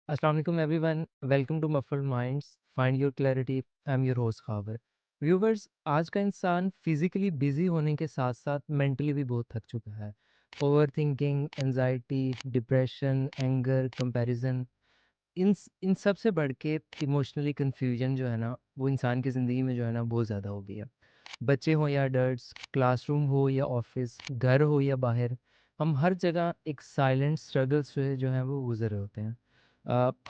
Assalamu alaikum everyone. Welcome to Muffled Minds. Find your clarity. I'm your host Khaber. Viewers, आज का इंसान physically busy होने के साथ साथ मेंटली भी बहुत थक चुका है। Overthinking, anxiety, depression, anger, comparison, इन सब से बढ़ के इमोशनली कन्फ्यूजन जो है ना, वो इंसान की ज़िंदगी में जो है ना बहुत ज़्यादा हो गई है। बच्चे हों या अडल्ट्स, क्लासरूम हो या ऑफिस, घर हो या बाहर, हम हर जगह एक साइलेंट स्ट्रगल से जो है वो गुजर रहे होते हैं।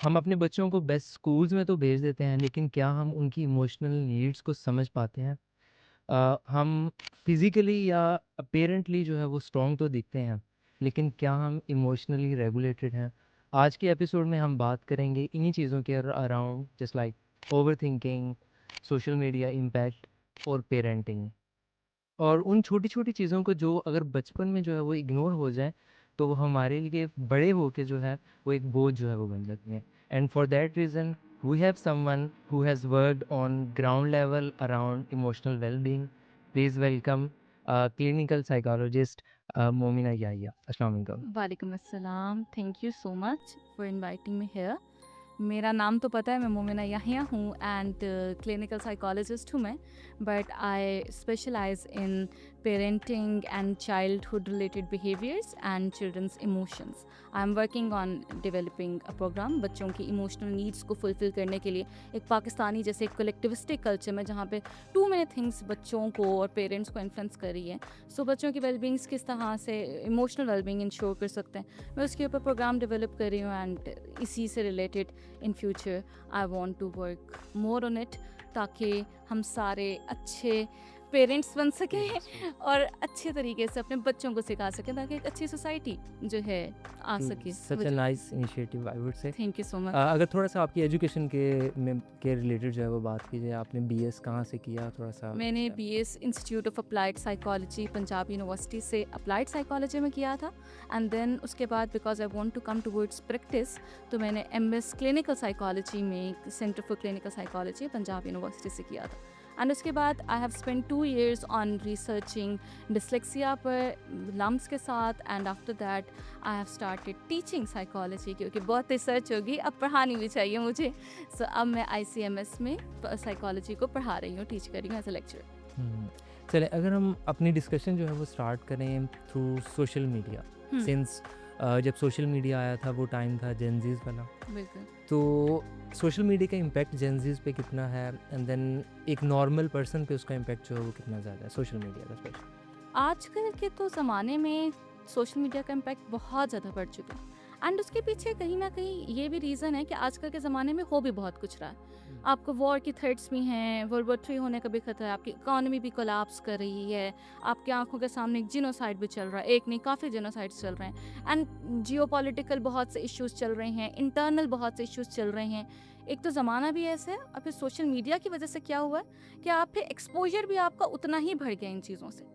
हम अपने बच्चों को बेस्ट स्कूल्स में तो भेज देते हैं, लेकिन क्या हम उनकी इमोशनल नीड्स को समझ पाते हैं? हम फिज़िकली या अपेरेंटली जो है वो स्ट्रॉन्ग तो दिखते हैं, लेकिन क्या हम इमोशनली रेगुलेटेड हैं? आज के एपिसोड में हम बात करेंगे इन्हीं चीज़ों के around, just like over thinking, social media impact और पेरेंटिंग, और उन छोटी-छोटी चीज़ों को जो अगर बचपन में जो है वो इग्नोर हो जाए, तो वो हमारे लिए बड़े होके जो है वो एक बोझ जो है वो बन जाती हैं। And for that reason we have someone who has worked on ground level around emotional well-being. Please welcome clinical psychologist Momina Yahya. अस्सलाम वालेकुम। वालेकुम अस्सलाम। Thank you so much for inviting me here. मेरा नाम तो पता है, मैं मोमिना याहिया हूँ एंड क्लिनिकल साइकोलॉजिस्ट हूँ मैं। But I specialise in parenting and childhood related behaviours and children's emotions. I am working on developing a programme बच्चों की इमोशनल नीड्स को फुलफिल करने के लिए एक पाकिस्तानी जैसे एक कलेक्टिविस्टिक कल्चर में जहाँ पे टू मेनी थिंग्स बच्चों को और पेरेंट्स को इन्फ्लुएंस कर रही है। सो बच्चों की वेलबींग्स किस तरह से इमोशनल वेलबींग इंश्योर कर सकते हैं, मैं उसके ऊपर प्रोग्राम डेवलप कर रही हूँ एंड इसी से related in future I want to work more on it, ताकि हम सारे अच्छे पेरेंट्स बन सकें और अच्छे तरीके से अपने बच्चों को सिखा सकें, ताकि एक अच्छी सोसाइटी जो है आ सके। Such a nice initiative I would say. Thank you so much. अगर थोड़ा सा आपकी एजुकेशन के रिलेटेड जो है वो बात कीजिए, आपने बीएस कहाँ से किया, थोड़ा सा मैंने BS Institute of Applied Psychology Punjab University से अप्लाइड साइकोलॉजी में किया था एंड देन उसके बाद because I want to come towards practice, तो मैंने एमएस क्लिनिकल साइकोलॉजी में Centre for Clinical Psychology Punjab University से किया था। एंड उसके बाद I have spend 2 years on researching dyslexia पर लम्स के साथ and after that I have started teaching psychology, क्योंकि बहुत रिसर्च होगी अब पढ़ानी भी चाहिए मुझे। सो अब मैं आईसीएमएस में साइकोलॉजी को पढ़ा रही हूँ, टीच कर रही हूँ एज अ लेक्चरर। हम्म, चले अगर हम अपनी डिस्कशन जो है वो स्टार्ट करें थ्रू सोशल मीडिया। सिंस जब सोशल मीडिया आया था वो टाइम था जेनजीज वाला, बिल्कुल। तो सोशल मीडिया का इम्पैक्ट जेनजीज पे कितना है, एंड देन एक नॉर्मल पर्सन पे उसका इम्पैक्ट जो है वो कितना ज़्यादा है सोशल मीडिया का स्पेशली? आजकल के तो ज़माने में सोशल मीडिया का इम्पैक्ट बहुत ज़्यादा बढ़ चुका है एंड उसके पीछे कहीं ना कहीं ये भी रीज़न है कि आजकल के ज़माने में हो भी बहुत कुछ रहा है। आपको वॉर की थ्रेट्स भी हैं, वर्ल्ड वॉर 3 होने का भी खतरा है, आपकी इकोनॉमी भी कोलैप्स कर रही है, आपकी आंखों के सामने एक जिनोसाइड भी चल रहा है, एक नहीं काफ़ी जिनोसाइड्स चल रहे हैं एंड जियोपॉलिटिकल बहुत से इश्यूज चल रहे हैं, इंटरनल बहुत से इश्यूज चल रहे हैं। एक तो ज़माना भी ऐसा है और फिर सोशल मीडिया की वजह से क्या हुआ है कि आप पे एक्सपोजर भी आपका उतना ही बढ़ गया इन चीज़ों से।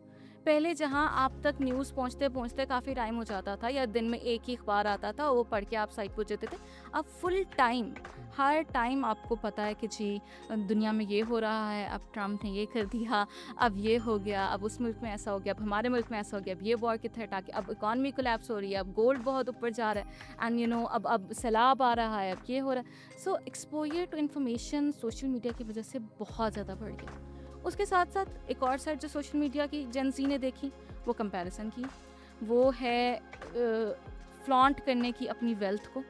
पहले जहाँ आप तक न्यूज़ पहुँचते पहुँचते काफ़ी टाइम हो जाता था या दिन में एक ही अखबार आता था, वो पढ़ के आप साइट पहुँच जाते थे। अब फुल टाइम, हर टाइम आपको पता है कि जी दुनिया में ये हो रहा है, अब ट्रम्प ने ये कर दिया, अब ये हो गया, अब उस मुल्क में ऐसा हो गया, अब हमारे मुल्क में ऐसा हो गया, अब ये वॉर की थ्रेट आ गई, अब इकॉनमी कोलैप्स हो रही है, अब गोल्ड बहुत ऊपर जा रहा है एंड अब सैलाब आ रहा है, अब ये हो रहा है। So exposure to information social media की वजह से बहुत ज़्यादा बढ़ गया। उसके साथ साथ एक और साइड जो सोशल मीडिया की जेंजी ने देखी, वो कंपैरिजन की, वो है फ्लॉन्ट करने की अपनी वेल्थ को।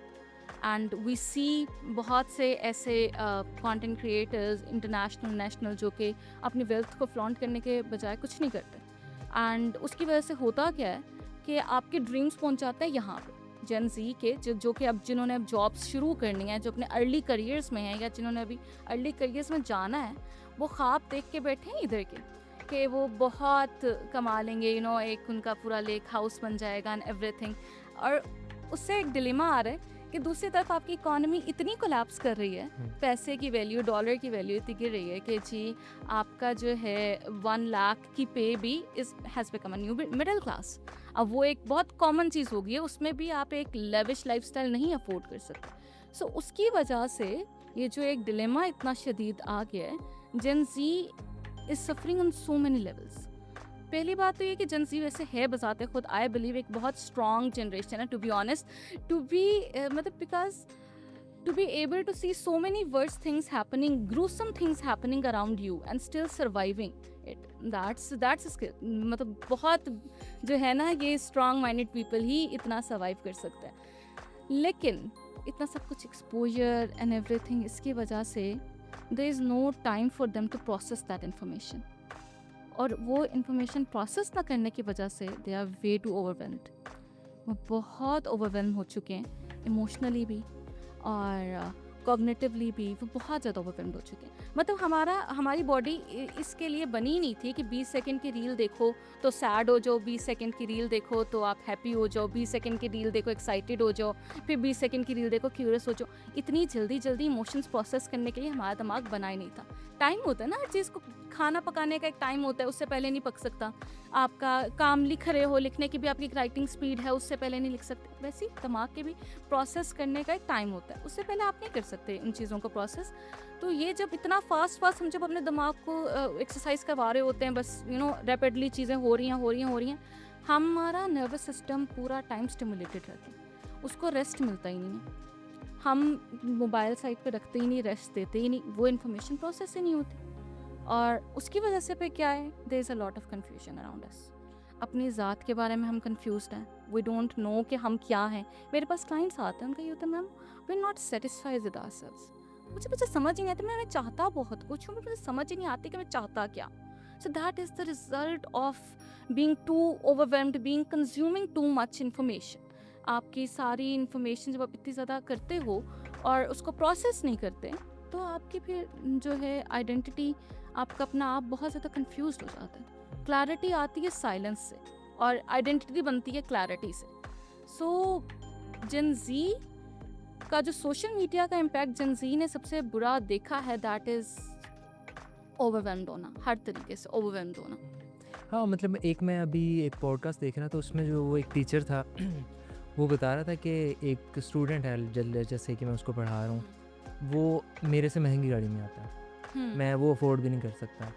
एंड वी सी बहुत से ऐसे कंटेंट क्रिएटर्स इंटरनेशनल नेशनल जो कि अपनी वेल्थ को फ्लॉन्ट करने के बजाय कुछ नहीं करते एंड उसकी वजह से होता क्या है कि आपके ड्रीम्स पहुंच जाते हैं यहाँ पे जेन जी के, जो कि अब जिन्होंने अब जॉब्स शुरू करनी है, जो अपने अर्ली करियर्स में हैं या जिन्होंने अभी अर्ली करियर्स में जाना है, वो ख्वाब देख के बैठे हैं इधर के कि वो बहुत कमा लेंगे, एक उनका पूरा लेक हाउस बन जाएगा एंड एवरीथिंग। और उससे एक डिलेमा आ रहा है कि दूसरी तरफ आपकी इकोनॉमी इतनी कोलैप्स कर रही है, पैसे की वैल्यू, डॉलर की वैल्यू इतनी गिर रही है कि जी आपका जो है 1 लाख की पे भी has become a new middle class. अब वो एक बहुत कॉमन चीज़ हो गई है, उसमें भी आप एक लेविश लाइफस्टाइल नहीं अफोर्ड कर सकते। सो उसकी वजह से ये जो एक डिलेमा इतना शदीद आ गया है, Gen Z is suffering on so many levels. पहली बात तो ये कि जेंजी वैसे है बजाते खुद, आई बिलीव एक बहुत स्ट्रॉन्ग जनरेशन है, to be honest, to be मतलब because to be able to see so many worse things happening, gruesome things happening around you and still surviving it, that's a skill. मतलब बहुत जो है ना, ये strong minded people ही इतना survive कर सकते हैं। लेकिन इतना सब कुछ exposure and everything, इसकी वजह से there is no time for them to process that information, और वो information process ना करने की वजह से they are way too overwhelmed। वो बहुत overwhelmed हो चुके हैं इमोशनली भी और कॉग्निटिवली भी, वो बहुत ज़्यादा ओवरवेल्म्ड हो चुके हैं। मतलब हमारी बॉडी इसके लिए बनी नहीं थी कि 20 सेकंड की रील देखो तो सैड हो जाओ, 20 सेकंड की रील देखो तो आप हैप्पी हो जाओ, 20 सेकंड की रील देखो एक्साइटेड हो जाओ, फिर 20 सेकंड की रील देखो क्यूरियस हो जाओ। इतनी जल्दी इमोशंस प्रोसेस करने के लिए हमारा दिमाग बना ही नहीं था। टाइम होता है ना हर चीज़ को, खाना पकाने का एक टाइम होता है, उससे पहले नहीं पक सकता। आपका काम लिख रहे हो, लिखने की भी आपकी राइटिंग स्पीड है, उससे पहले नहीं लिख सकते। वैसे ही दिमाग के भी प्रोसेस करने का एक टाइम होता है, उससे पहले आप नहीं कर सकते इन चीज़ों को प्रोसेस। तो ये जब इतना फास्ट हम जब अपने दिमाग को एक्सरसाइज करवा रहे होते हैं, बस रैपिडली चीज़ें हो रही हैं, हमारा नर्वस सिस्टम पूरा टाइम स्टिमुलेटेड रहता है, उसको रेस्ट मिलता ही नहीं है। हम मोबाइल साइड पे रखते ही नहीं, रेस्ट देते ही नहीं, वो इन्फॉर्मेशन प्रोसेस ही नहीं होती, और उसकी वजह से पे क्या है, there is a lot of confusion around us. अपनी ज़ात के बारे में हम कंफ्यूज्ड हैं, वी डोंट नो कि हम क्या हैं। मेरे पास क्लाइंट्स आते हैं, उनका ये होता है, ma'am we are not satisfied with ourselves. मुझे समझ ही नहीं आता, मैं चाहता बहुत कुछ हूँ, मुझे समझ ही नहीं आती कि मैं चाहता क्या। So that is the result of being too overwhelmed, being consuming too much information. आपकी सारी इन्फॉर्मेशन जब आप इतनी ज़्यादा करते हो और उसको प्रोसेस नहीं करते, तो आपकी फिर जो है आइडेंटिटी, आपका अपना आप बहुत ज़्यादा कंफ्यूज हो जाता है। क्लैरिटी आती है साइलेंस से, और आइडेंटिटी बनती है क्लैरिटी से। सो जेन जी का जो सोशल मीडिया का इम्पैक्ट जेन जी ने सबसे बुरा देखा है, दैट इज़ ओवरवेल्म्ड होना, हर तरीके से ओवरवेल्म्ड होना। हाँ, मतलब मैं अभी एक पॉडकास्ट देख रहा था, उसमें जो वो एक टीचर था वो बता रहा था कि एक स्टूडेंट है, जैसे कि मैं उसको पढ़ा रहा हूँ, वो मेरे से महंगी गाड़ी में आता है, मैं वो अफोर्ड भी नहीं कर सकता।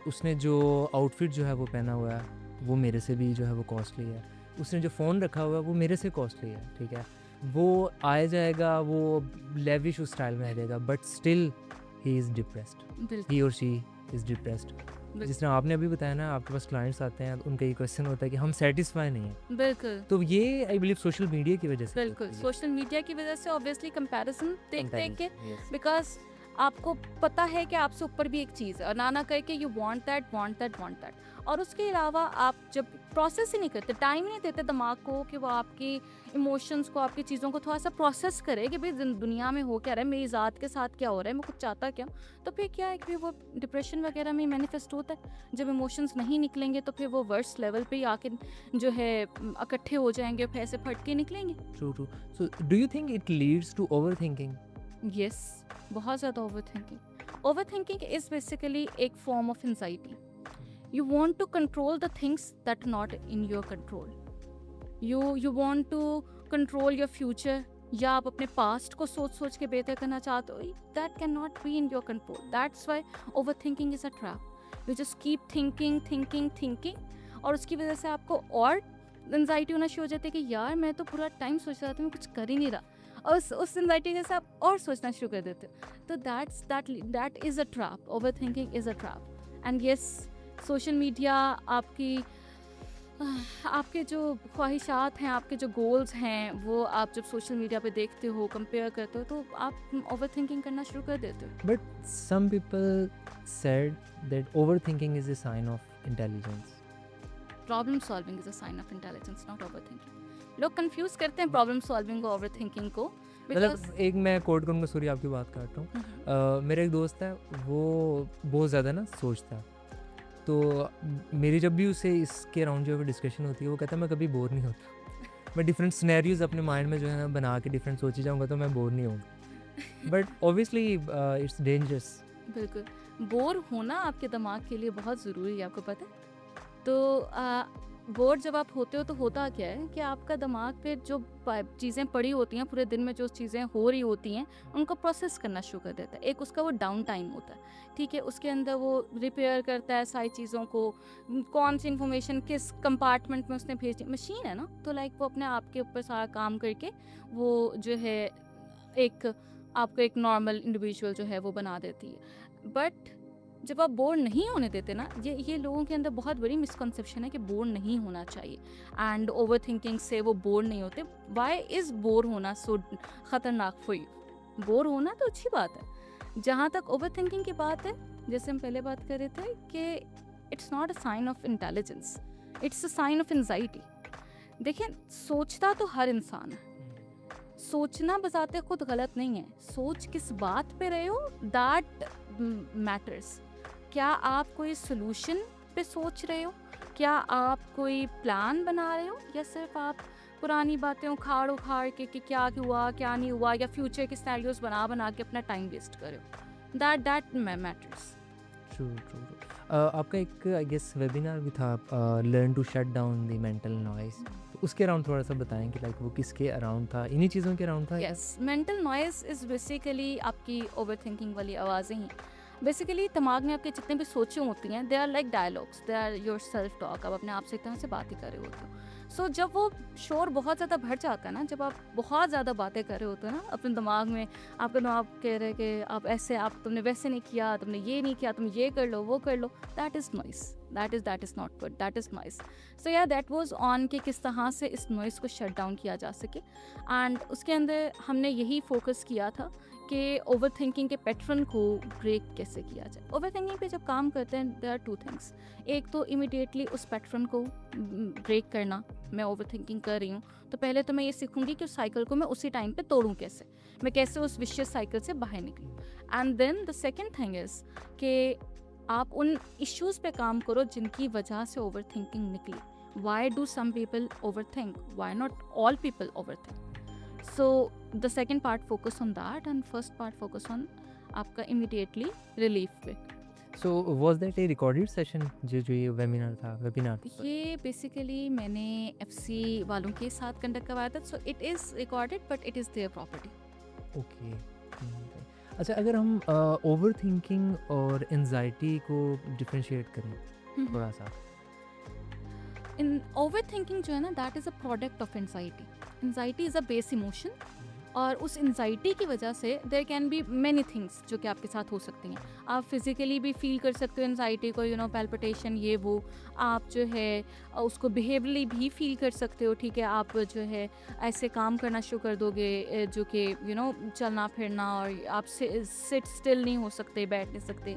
उसने जो आउटफिट जो है वो पहना हुआ है, वो मेरे से भी जो है वो कॉस्टली है। उसने जो फ़ोन रखा हुआ है वो मेरे से कॉस्टली है, ठीक है। वो आ जाएगा, वो लेविश उस स्टाइल में आ जाएगा, but still he is depressed, he और शी इज़ डिप्रेस्ड। जिस तरह आपने अभी बताया ना, आपके पास क्लाइंट्स आते हैं, उनका ये क्वेश्चन होता है कि हम सेटिस्फाई नहीं हैं। बिल्कुल, तो ये आई बिलीव सोशल मीडिया की वजह से बिल्कुल सोशल मीडिया की वजह से ऑब्वियसली कंपैरिजन देख के, yes. बिकॉज आपको पता है कि आपसे ऊपर भी एक चीज़ है, और ना करके यू वांट दैट, और उसके अलावा आप जब प्रोसेस ही नहीं करते, टाइम नहीं देते दिमाग को कि वो आपकी इमोशंस को, आपकी चीज़ों को थोड़ा सा प्रोसेस करे कि भाई दुनिया में हो क्या रहा है, मेरी ज़ात के साथ क्या हो रहा है, मैं कुछ चाहता क्या, तो फिर क्या है कि वो डिप्रेशन वगैरह में मैनिफेस्ट होता है। जब इमोशंस नहीं निकलेंगे तो फिर वो वर्स्ट लेवल पे ही आके जो है इकट्ठे हो जाएंगे और फिर ऐसे फट के निकलेंगे। True. So do you think it leads to overthinking? Yes, बहुत ज़्यादा ओवरथिंकिंग इज़ बेसिकली एक form of anxiety. You want to control the things that not in your control. You want to control your future, या आप अपने past को सोच के बेहतर करना चाहते हो, that can not be in your control. That's why overthinking is a trap. You just keep thinking, और उसकी वजह से आपको और एंजाइटी होना शुरू हो जाती है कि यार मैं तो पूरा टाइम सोच रहा था, मैं कुछ कर ही नहीं रहा, और उस एंजाइटी के साथ आप और सोचना शुरू कर देते हो। तो that is a trap, overthinking is a trap. And yes, social media आपके जो ख्वाहिशात हैं, आपके जो गोल्स हैं, वो आप जब सोशल मीडिया पे देखते हो, कंपेयर करते हो, तो आप ओवरथिंकिंग करना शुरू कर देते हो। But some people said that overthinking is a sign of intelligence. Problem solving is a sign of intelligence, not overthinking. लोग कंफ्यूज करते हैं प्रॉब्लम सॉल्विंग और ओवरथिंकिंग को, बिकॉज मतलब एक मैं कोट करूँगा, सॉरी आपकी बात काट रहा हूँ। मेरा एक दोस्त है, वो बहुत ज़्यादा ना सोचता है, तो मेरी जब भी उससे इसके अराउंड जो है डिस्कशन होती है, वो कहता है मैं कभी बोर नहीं होता। मैं डिफरेंट सिनेरियोज अपने माइंड में जो है ना बना के डिफरेंट सोची जाऊँगा तो मैं बोर नहीं होऊंगा। But obviously it's dangerous. बिल्कुल, बोर होना आपके दिमाग के लिए बहुत ज़रूरी है, आपको पता है। तो बोर जब आप होते हो तो होता क्या है कि आपका दिमाग पे जो चीज़ें पड़ी होती हैं, पूरे दिन में जो चीज़ें हो रही होती हैं, उनको प्रोसेस करना शुरू कर देता है। एक उसका वो डाउन टाइम होता है, ठीक है? उसके अंदर वो रिपेयर करता है सारी चीज़ों को, कौन सी इन्फॉर्मेशन किस कंपार्टमेंट में उसने भेजनी, मशीन है ना, तो लाइक वो अपने आप के ऊपर सारा काम करके वो जो है एक आपको एक नॉर्मल इंडिविजुअल जो है वो बना देती है। बट जब आप बोर नहीं होने देते ना, ये लोगों के अंदर बहुत बड़ी मिसकंसेप्शन है कि बोर नहीं होना चाहिए, एंड ओवर थिंकिंग से वो बोर नहीं होते। वाई इज़ बोर होना सो खतरनाक फॉर यू? बोर होना तो अच्छी बात है। जहाँ तक ओवर थिंकिंग की बात है, जैसे हम पहले बात कर रहे थे कि it's not a sign of intelligence, it's a sign of anxiety. देखिए, सोचता तो हर इंसान है, सोचना बजाते खुद गलत नहीं है, सोच किस बात पे रहे हो दैट मैटर्स। क्या आप कोई सोल्यूशन पे सोच रहे हो, क्या आप कोई प्लान बना रहे हो, या सिर्फ आप पुरानी बातें उखाड़ उखाड़ के कि क्या हुआ क्या नहीं हुआ, या फ्यूचर के सिनेरियोज बना बना के अपना टाइम वेस्ट कर रहे हो? That matters. True, true, true. आपका एक आई गेस वेबिनार भी था, learn to shut down the mental noise, तो उसके अराउंड थोड़ा-सा बताएँ कि लाइक वो किसके अराउंड था? इन्हीं चीज़ों के अराउंड था या? Yes, mental noise is basically आपकी ओवर थिंकिंग वाली आवाज़ें ही। बेसिकली दिमाग में आपके जितने भी सोचें होती हैं, they are like dialogues, they are your self talk. आप अपने आप से एक तरह से बात ही कर रहे होते हो। सो जब वो शोर बहुत ज़्यादा बढ़ जाता है ना, जब आप बहुत ज़्यादा बातें कर रहे होते हो ना अपने दिमाग में, आपका दिमाग कह रहे हैं कि आप ऐसे, आप तुमने वैसे नहीं किया, तुमने ये नहीं किया, तुम ये कर लो वो कर लो, that is noise, that is not good, that is noise. So या दैट वाज ऑन कि किस तरह से इस नॉइस को शट डाउन किया जा सके, एंड उसके अंदर हमने यही फोकस किया था कि ओवर थिंकिंग के पैटर्न को ब्रेक कैसे किया जाए। ओवर थिंकिंग पे जब काम करते हैं, देयर आर टू थिंग्स। एक तो इमिडिएटली उस पैटर्न को ब्रेक करना। मैं ओवर थिंकिंग कर रही हूँ, तो पहले तो मैं ये सीखूंगी कि उस साइकिल को मैं उसी टाइम पे तोड़ूं कैसे, मैं कैसे उस विशियस साइकिल से बाहर निकलूँ। And then the second thing is कि आप उन इश्यूज़ पे काम करो जिनकी वजह से ओवर थिंकिंग निकली। Why do some people overthink, why not all people overthink? So the second part focus on that, and first part focus on आपका immediately relief पे। So was that a recorded session जो ये webinar था? ये basically मैंने FC वालों के साथ कंडक्ट करवाया था, so it is recorded but it is their property. Okay. अच्छा, अगर हम ओवरथिंकिंग और एंग्ज़ायटी को डिफरेंशिएट करें थोड़ा-सा। इन ओवर थिंकिंग जो है ना, that is a product of anxiety. Anxiety is a base emotion, और उस एनजाइटी की वजह से there can be many things जो कि आपके साथ हो सकती हैं। आप फिजिकली भी फील कर सकते हो एनजाइटी को, यू नो, पैल्पिटेशन ये वो। आप जो है उसको बिहेवियरली भी फील कर सकते हो, ठीक है। आप जो है ऐसे काम करना शुरू कर दोगे जो कि यू नो चलना फिरना, और आप सिट स्टिल नहीं हो सकते, बैठ नहीं सकते,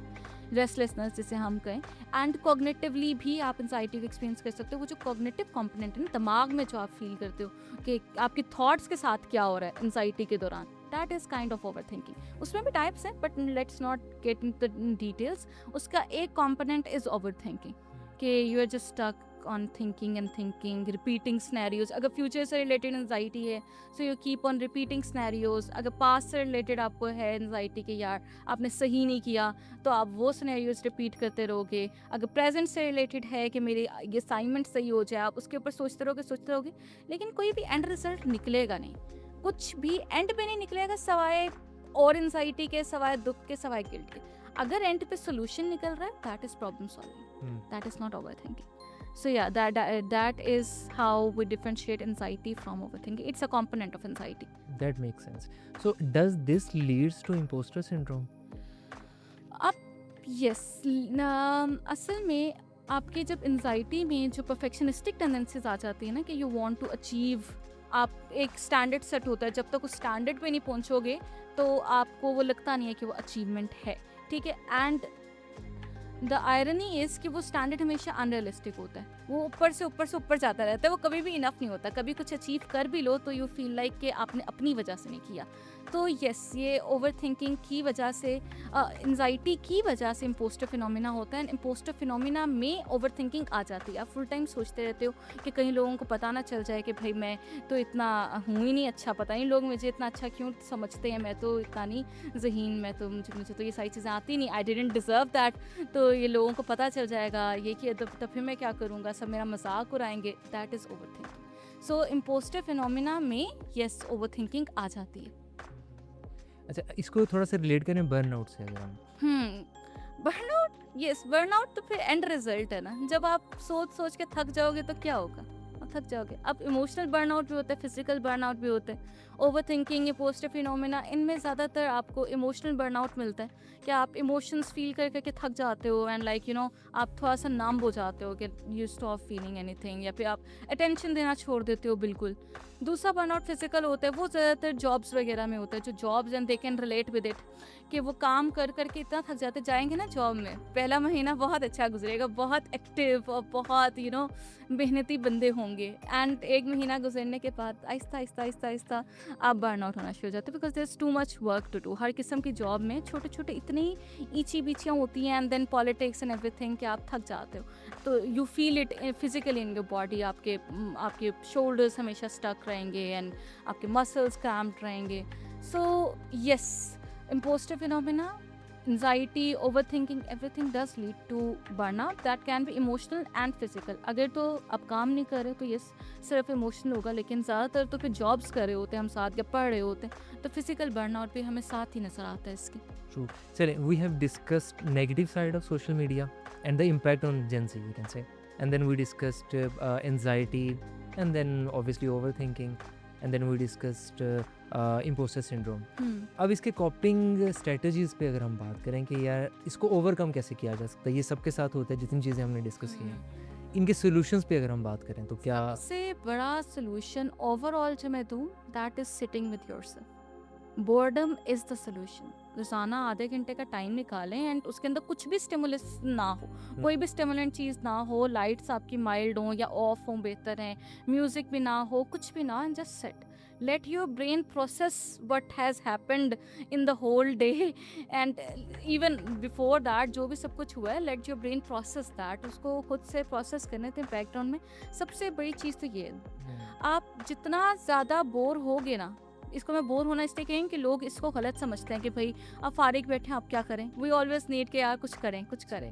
रेस्टलेसनेस जिसे हम कहें। एंड कॉग्निटिवली भी आप एंजाइटी को एक्सपीरियंस कर सकते हो। वो जो कॉग्निटिव कंपोनेंट है ना, दिमाग में जो आप फील करते हो कि आपके थॉट्स के साथ क्या हो रहा है एंजाइटी के दौरान, that is kind of overthinking. उसमें भी टाइप्स हैं, but let's not get in the details. उसका एक कंपोनेंट इज़ ओवर थिंकिंग, कि you are just stuck on thinking and thinking, repeating scenarios. अगर फ्यूचर से रिलेटेड एंजाइटी है, so you keep on repeating scenarios. अगर past से related आपको है एंजाइटी कि यार आपने सही नहीं किया, तो आप वो सिनेरियोज रिपीट करते रहोगे। अगर प्रेजेंट से रिलेटेड है कि मेरी ये असाइनमेंट सही हो जाए, आप उसके ऊपर सोचते रहोगे, लेकिन कोई भी एंड रिजल्ट निकलेगा नहीं, कुछ भी एंड पे नहीं निकलेगा सिवाय और एंजाइटी के, सिवाय दुख के, सिवाय गिल्ट के। अगर एंड पे सोल्यूशन निकल रहा है, that is problem solving, that is not over thinking. So yeah, that is how we differentiate anxiety from overthinking. It's a component of anxiety. That makes sense. So does this leads to imposter syndrome? अब yes, असल में आपके जब anxiety में जो perfectionistic tendencies आ जाती है ना, कि यू वांट टू अचीव, आप एक स्टैंडर्ड सेट होता है, जब तक उस स्टैंडर्ड पे नहीं पहुंचोगे तो आपको वो लगता नहीं है कि वो अचीवमेंट है, ठीक है। एंड द आयरनी इज़ कि वो स्टैंडर्ड हमेशा अनरियलिस्टिक होता है, वो ऊपर से ऊपर से ऊपर जाता रहता है, वो कभी भी इनफ नहीं होता। कभी कुछ अचीव कर भी लो तो यू फील लाइक कि आपने अपनी वजह से नहीं किया। तो यस, ये ओवर थिंकिंग की वजह से, एंजाइटी की वजह से इम्पोस्टर फिनोमिना होता है। इम्पोस्टर फिनोमिना में ओवर थिंकिंग आ जाती है। आप फुल टाइम सोचते रहते हो कि कहीं लोगों को पता ना चल जाए कि भाई मैं तो इतना हूँ ही नहीं अच्छा, पता नहीं लोग मुझे इतना अच्छा क्यों समझते हैं, मैं तो इतना नहीं ज़हीन, मैं तो मुझे तो ये सारी चीज़ें आती नहीं, आई डिडंट डिज़र्व दैट। तो ये लोगों को पता चल जाएगा, ये किया तो फिर मैं क्या करूँगा, सब मेरा मज़ाक उड़ाएँगे, that is overthinking. So imposter phenomena में येस ओवरथिंकिंग आ जाती है। अच्छा, इसको थोड़ा-सा रिलेट करें बर्नआउट से अगर हम। बर्नआउट, यस बर्नआउट तो फिर एंड रिजल्ट है ना, जब आप सोच-सोच के थक जाओगे तो क्या होगा? आप थक जाओगे। अब इमोशनल बर्नआउट भी होता है, फिजिकल बर्नआउट भी होता है। ओवरथिंकिंग, इम्पोस्टर फिनोमेना, इनमें ज़्यादातर आपको इमोशनल बर्नआउट मिलता है कि आप इमोशंस फील कर कर के थक जाते हो एंड लाइक आप थोड़ा-सा नंब हो जाते हो कि यू स्टॉप फीलिंग एनीथिंग, या फिर आप अटेंशन देना छोड़ देते हो बिल्कुल। दूसरा बर्नआउट फिजिकल होता है, वो ज़्यादातर जॉब्स वगैरह में होता है, जो jobs and they can relate with it, कि वो काम कर कर के इतना थक जाते, जाएँगे ना जॉब में, पहला महीना बहुत अच्छा गुज़रेगा, बहुत एक्टिव और बहुत मेहनती बंदे होंगे, एंड 1 महीना गुज़रने के बाद आहिस्ता-आहिस्ता आप बर्नआउट होना शुरू हो जाते हो, because there is too much work to do. हर किस्म की जॉब में छोटे-छोटे इतनी ईची-बीचियाँ होती हैं and then politics and everything कि आप थक जाते हो। तो you feel it physically in your body, आपके शोल्डर्स हमेशा स्टक रहेंगे एंड आपके मसल्स क्रैम्प्ड रहेंगे। So yes, imposter phenomena, anxiety, overthinking, everything does lead to burnout that can be emotional and physical। अगर तो आप काम नहीं कर रहे तो यस सिर्फ इमोशनल होगा, लेकिन ज़्यादातर तो फिर जॉब्स कर रहे होते हैं हम साथ या पढ़ रहे होते हैं, तो फिजिकल बर्नआउट भी हमें साथ ही नज़र आता है इसके। True. चलें, we have discussed negative side of social media and the impact on Gen Z, we can say. And then we discussed anxiety, and then obviously overthinking, and then we discussed imposter syndrome. अब इसके कॉपिंग strategies पे अगर हम बात करें कि यार इसको ओवरकम कैसे किया जा सकता है, ये सबके साथ होता है जितनी चीज़ें हमने डिस्कस की हैं, इनके सॉल्यूशंस पे अगर हम बात करें तो क्या? सबसे बड़ा सोल्यूशन ओवरऑल जो मैं दूँ, that is sitting with yourself. Boredom is the solution. रोजाना आधे घंटे का टाइम निकालें एंड उसके अंदर कुछ भी स्टिमुलस ना हो, कोई भी स्टिमुलेंट चीज़ ना हो, लाइट्स आपकी माइल्ड हो या ऑफ हो बेहतर है, म्यूजिक भी ना हो, कुछ भी ना, and just set, let your brain process what has happened in the whole day and even before that जो भी सब कुछ हुआ है, let your brain process that, उसको खुद से प्रोसेस करने थे बैकग्राउंड में। सबसे बड़ी चीज़ तो ये है, आप जितना ज़्यादा बोर होगे ना, इसको मैं बोर होना इसलिए कहें कि लोग इसको गलत समझते हैं कि भाई आप फारिग बैठे हैं, आप क्या करें, वी ऑलवेज नीड के यार कुछ करें कुछ करें,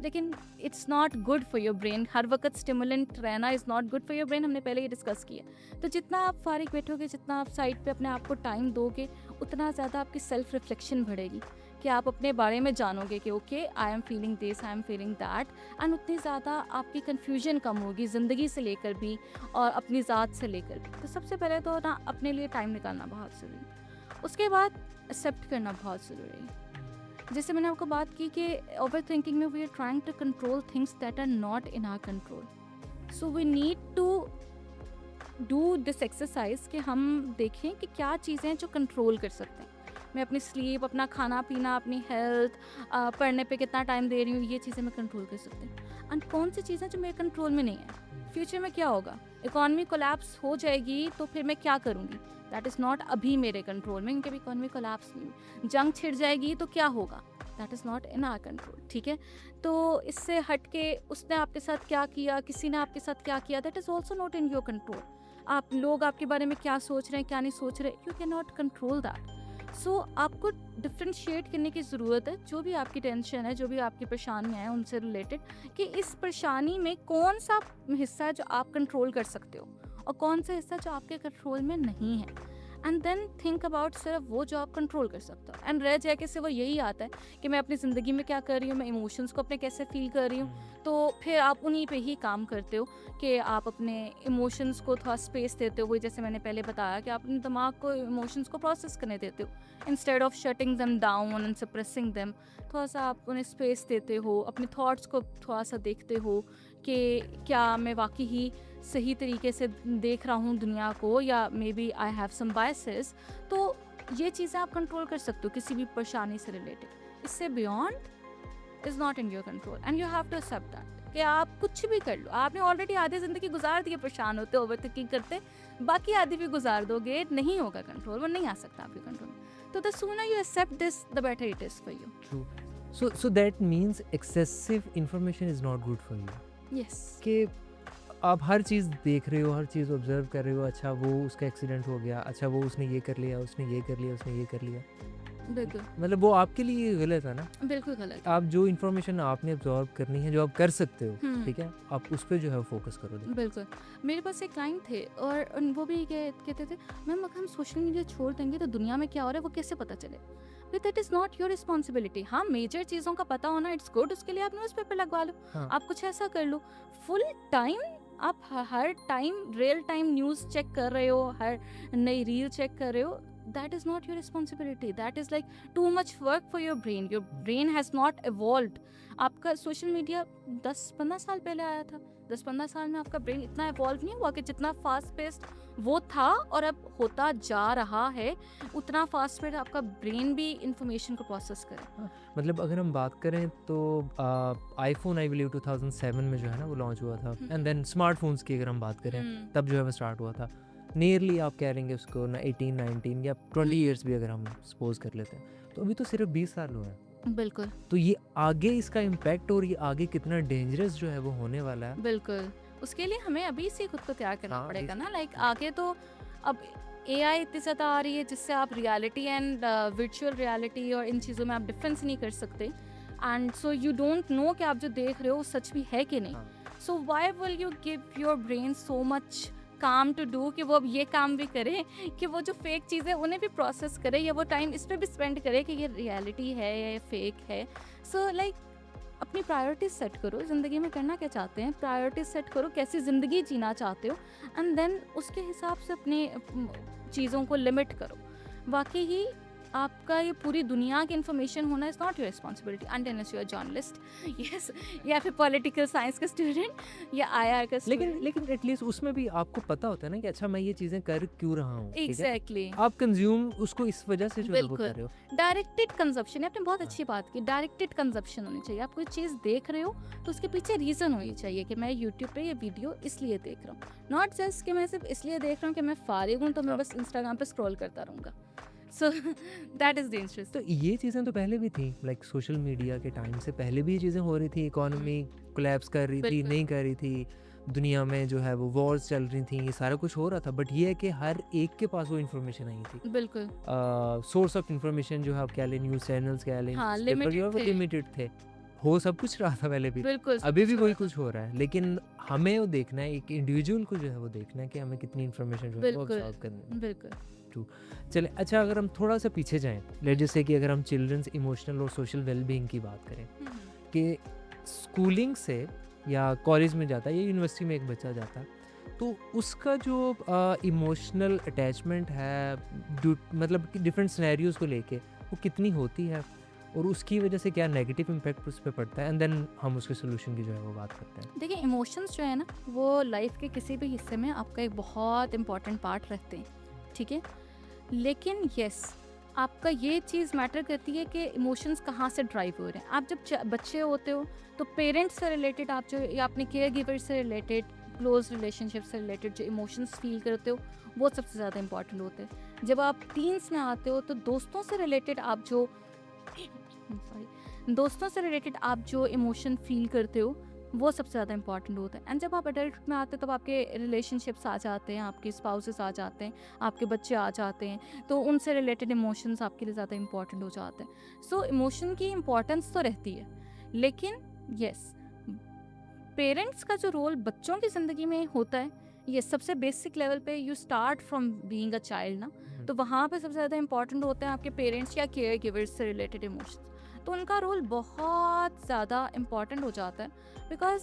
लेकिन it's not good for your brain. हर वक्त स्टिमुलेंट रहना is not good for your brain, हमने पहले ही डिस्कस किया। तो जितना आप फारिग बैठोगे, जितना आप साइड पे अपने आप को टाइम दोगे, उतना ज़्यादा आपकी सेल्फ रिफ्लेक्शन बढ़ेगी कि आप अपने बारे में जानोगे कि okay I am feeling this, I am feeling that, and उतनी ज़्यादा आपकी कन्फ्यूजन कम होगी ज़िंदगी से लेकर भी और अपनी ज़ात से लेकर भी। तो सबसे पहले तो ना अपने लिए टाइम निकालना बहुत ज़रूरी है, उसके बाद एक्सेप्ट करना बहुत ज़रूरी है। जैसे मैंने आपको बात की कि ओवर थिंकिंग में we are trying to control things that are not in our control, so we need to do this exercise कि हम देखें कि क्या चीज़ें हैं जो कंट्रोल कर सकते हैं। मैं अपनी स्लीप, अपना खाना पीना, अपनी हेल्थ, पढ़ने पे कितना टाइम दे रही हूँ, ये चीज़ें मैं कंट्रोल कर सकती हूँ। एंड कौन सी चीज़ें जो मेरे कंट्रोल में नहीं है। फ्यूचर में क्या होगा, इकॉनमी कोलैप्स हो जाएगी तो फिर मैं क्या करूँगी, दैट इज़ नॉट अभी मेरे कंट्रोल में, क्योंकि अभी इकॉनमी कोलैप्स नहीं हुई। जंग छिड़ जाएगी तो क्या होगा, that is not in our control. ठीक है, तो इससे हट के उसने आपके साथ क्या किया, किसी ने आपके साथ क्या किया, that is also not in your control. आप लोग आपके बारे में क्या सोच रहे हैं, क्या नहीं सोच रहे, you can not control that. So आपको डिफ्रेंशिएट करने की ज़रूरत है, जो भी आपकी टेंशन है, जो भी आपकी परेशानियाँ हैं उनसे रिलेटेड, कि इस परेशानी में कौन सा हिस्सा है जो आप कंट्रोल कर सकते हो और कौन सा हिस्सा जो आपके कंट्रोल में नहीं है। एंड देन थिंक अबाउट सिर्फ वो जो आप कंट्रोल कर सकते हो, एंड रह जाके से वो यही आता है कि मैं अपनी ज़िंदगी में क्या कर रही हूँ, मैं इमोशंस को अपने कैसे फील कर रही हूँ। तो फिर आप उन्हीं पे ही काम करते हो कि आप अपने इमोशंस को थोड़ा स्पेस देते हो, वही जैसे मैंने पहले बताया कि आप अपने दिमाग को इमोशंस को प्रोसेस करने देते हो, instead of shutting them down and suppressing them. थोड़ा सा आप उन्हें स्पेस देते हो, अपने थॉट्स को थोड़ा सा देखते हो कि क्या मैं वाकई ही सही तरीके से देख रहा हूँ दुनिया को, या maybe I have some biases. तो ये चीज़ें आप कंट्रोल कर सकते हो किसी भी परेशानी से रिलेटेड। इससे beyond is not in your control and you have to accept that कि आप कुछ भी कर लो। आपने ऑलरेडी आधी ज़िंदगी गुजार दी है परेशान होते ओवरथिंकिंग करते, बाकी आधी भी गुजार दोगे, नहीं होगा कंट्रोल, वो नहीं आ सकता आपके कंट्रोल में। तो the sooner you accept this the better it is for you. True. So that means excessive information is not good for you. Yes, कि आप हर चीज़ देख रहे हो, हर चीज़ ऑब्जर्व कर रहे हो, अच्छा वो उसका एक्सीडेंट हो गया, अच्छा वो उसने ये कर लिया, उसने ये कर लिया, उसने ये कर लिया। बिल्कुल, मतलब वो आपके लिए गलत है ना। बिल्कुल गलत। आप जो इन्फॉर्मेशन आपने अब्ज़ॉर्ब करनी है, जो आप कर सकते हो, हुँ। ठीक है? आप उस पे जो है फ़ोकस करो देखो। बिल्कुल। मेरे पास एक क्लाइंट थे और वो भी कहते थे, मैम अगर हम सोशल मीडिया छोड़ देंगे तो दुनिया में क्या हो रहा है वो कैसे पता चले? That is not your responsibility. हाँ, मेजर चीज़ों का पता होना इट्स गुड, उसके लिए आप न्यूज़पेपर लगवा लो, हाँ, आप कुछ ऐसा कर लो। फुल टाइम आप हर time real time news check कर रहे हो, हर नई रील चेक कर रहे हो, that is not your responsibility. That is like to much work for your brain. Your brain has not evolved. आपका सोशल मीडिया 10-15 साल पहले आया था। 10-15 साल में आपका ब्रेन इतना इवॉल्व नहीं हुआ कि जितना फास्ट पेस्ड वो था और अब होता जा रहा है, उतना फास्ट पेस्ड आपका ब्रेन भी इंफॉर्मेशन को प्रोसेस करे। हाँ। मतलब अगर हम बात करें तो आईफ़ोन आई बिलीव 2007 में जो है ना वो लॉन्च हुआ था, एंड देन स्मार्टफ़ोन्स की अगर हम बात करें, तब जो है वो स्टार्ट हुआ था। नियरली आप कह लेंगे उसको ना 18-19 या 20 इयर्स भी अगर हम सपोज़ कर लेते हैं, तो अभी तो सिर्फ़ 20 साल हुए हैं। बिल्कुल, तो ये आगे इसका इम्पैक्ट और ये आगे कितना डेंजरस जो है वो होने वाला है। बिल्कुल। उसके लिए हमें अभी से खुद को तैयार करना हाँ, पड़ेगा ना, लाइक बिल्कुल। आगे तो अब एआई इतनी ज़्यादा आ रही है जिससे आप रियलिटी एंड वर्चुअल रियलिटी और इन चीज़ों में आप डिफरेंस नहीं कर सकते, and so you don't know कि आप जो देख रहे हो वो सच भी है कि नहीं। हाँ, so why will you give your brain so much काम टू डू कि वो अब ये काम भी करे कि वो जो फेक चीज़ें उन्हें भी प्रोसेस करे, या वो टाइम इस पे भी स्पेंड करे कि ये रियलिटी है या ये फेक है। सो लाइक अपनी प्रायोरिटीज सेट करो, ज़िंदगी में करना क्या चाहते हैं, प्रायोरिटीज सेट करो, कैसी ज़िंदगी जीना चाहते हो, एंड देन उसके हिसाब से अपने चीज़ों को लिमिट करो। वाकई ही आपका ये पूरी दुनिया की इन्फॉर्मेशन होना is not your responsibility until you are journalist, yes, या फिर पॉलिटिकल साइंस का स्टूडेंट या आईआर का लेकिन स्टूडेंट। लेकिन एटलीस्ट उसमें भी आपको पता होता है ना कि अच्छा मैं ये चीज़ें कर क्यों रहा हूँ, ठीक है? एग्जैक्टली, आप कंज़्यूम उसको इस वजह से जो है वो बिल्कुल। कर रहे हो। डायरेक्टेड कंजप्शन, आपने बहुत हाँ, अच्छी बात की, डायरेक्टेड कंजप्शन होनी चाहिए। आप कोई चीज़ देख रहे हो तो उसके पीछे रीज़न होनी चाहिए कि मैं यूट्यूब पे ये वीडियो इसलिए देख रहा हूँ, नॉट जस्ट कि मैं सिर्फ इसलिए देख रहा हूँ कि मैं फारिग हूँ तो मैं हाँ। बस इंस्टाग्राम पे स्क्रॉल करता रहूँगा। सो दैट इज़ डेंजरस। तो ये चीज़ें तो पहले भी थी, लाइक सोशल मीडिया के टाइम से पहले भी ये चीज़ें हो रही थी, इकोनॉमी कोलैप्स कर रही थी, बिल्कुल, नहीं कर रही थी, दुनिया में जो है वो वॉर्स चल रही थी, ये सारा कुछ हो रहा था, बट ये है कि हर एक के पास वो इन्फॉर्मेशन आई थी। बिल्कुल। सोर्स ऑफ इन्फॉर्मेशन जो है आप कह लें, न्यूज़ चैनल्स कह लें, हाँ, न्यूज़पेपर जो लिमिटेड है वो थे। लिमिटेड थे। हो सब कुछ रहा था पहले भी, बिल्कुल, सब अभी भी कुछ हो वही रहा था। कुछ हो रहा है, लेकिन हमें वो देखना है, एक इंडिविजुअल को जो है वो देखना है कि हमें कितनी इन्फॉर्मेशन जो है वो बिल्कुल, अब्सॉर्ब करनी है। बिल्कुल। ट्रू। चले अच्छा, अगर हम थोड़ा-सा पीछे जाएँ, लेट जैसे कि अगर हम चिल्ड्रंस इमोशनल और सोशल वेल-बीइंग की बात करें, हुँ, कि स्कूलिंग से या कॉलेज में जाता है या यूनिवर्सिटी में एक बच्चा जाता है, तो उसका जो इमोशनल अटैचमेंट है, मतलब कि डिफरेंट सिनेरियोज़ को लेके वो कितनी होती है और उसकी वजह से क्या नेगेटिव इम्पैक्ट उस पे पड़ता है, एंड देन हम उसके सोल्यूशन की जो है वो बात करते हैं। देखिए इमोशंस जो है ना वो लाइफ के किसी भी हिस्से में आपका एक बहुत इंपॉर्टेंट पार्ट रखते हैं, ठीक है? लेकिन यस, आपका ये चीज़ मैटर करती है कि इमोशंस कहाँ से ड्राइव हो रहे हैं। आप जब बच्चे होते हो तो पेरेंट्स से रिलेटेड आप जो या अपने केयर गिवर से रिलेटेड, क्लोज रिलेशनशिप से रिलेटेड जो इमोशंस फील करते हो वो सबसे ज़्यादा इंपॉर्टेंट होते हैं। जब आप टीन्स में आते हो तो दोस्तों से रिलेटेड आप जो सॉरी, दोस्तों से रिलेटेड आप जो इमोशन फील करते हो वो सबसे ज़्यादा इंपॉर्टेंट होता है। एंड जब आप अडल्ट में आते हो तब आपके रिलेशनशिप्स आ जाते हैं, आपके स्पाउसेस आ जाते हैं, आपके बच्चे आ जाते हैं, तो उनसे रिलेटेड इमोशंस आपके लिए ज़्यादा इंपॉर्टेंट हो जाते हैं। सो इमोशन की इम्पोर्टेंस तो रहती है, लेकिन यस, पेरेंट्स का जो रोल बच्चों की ज़िंदगी में होता है, ये सबसे बेसिक लेवल पे you start from being a child ना, तो वहाँ पे सबसे ज़्यादा इंपॉर्टेंट होते हैं आपके पेरेंट्स या केयर गिवर्स से रिलेटेड इमोशंस। तो उनका रोल बहुत ज़्यादा इंपॉर्टेंट हो जाता है, बिकॉज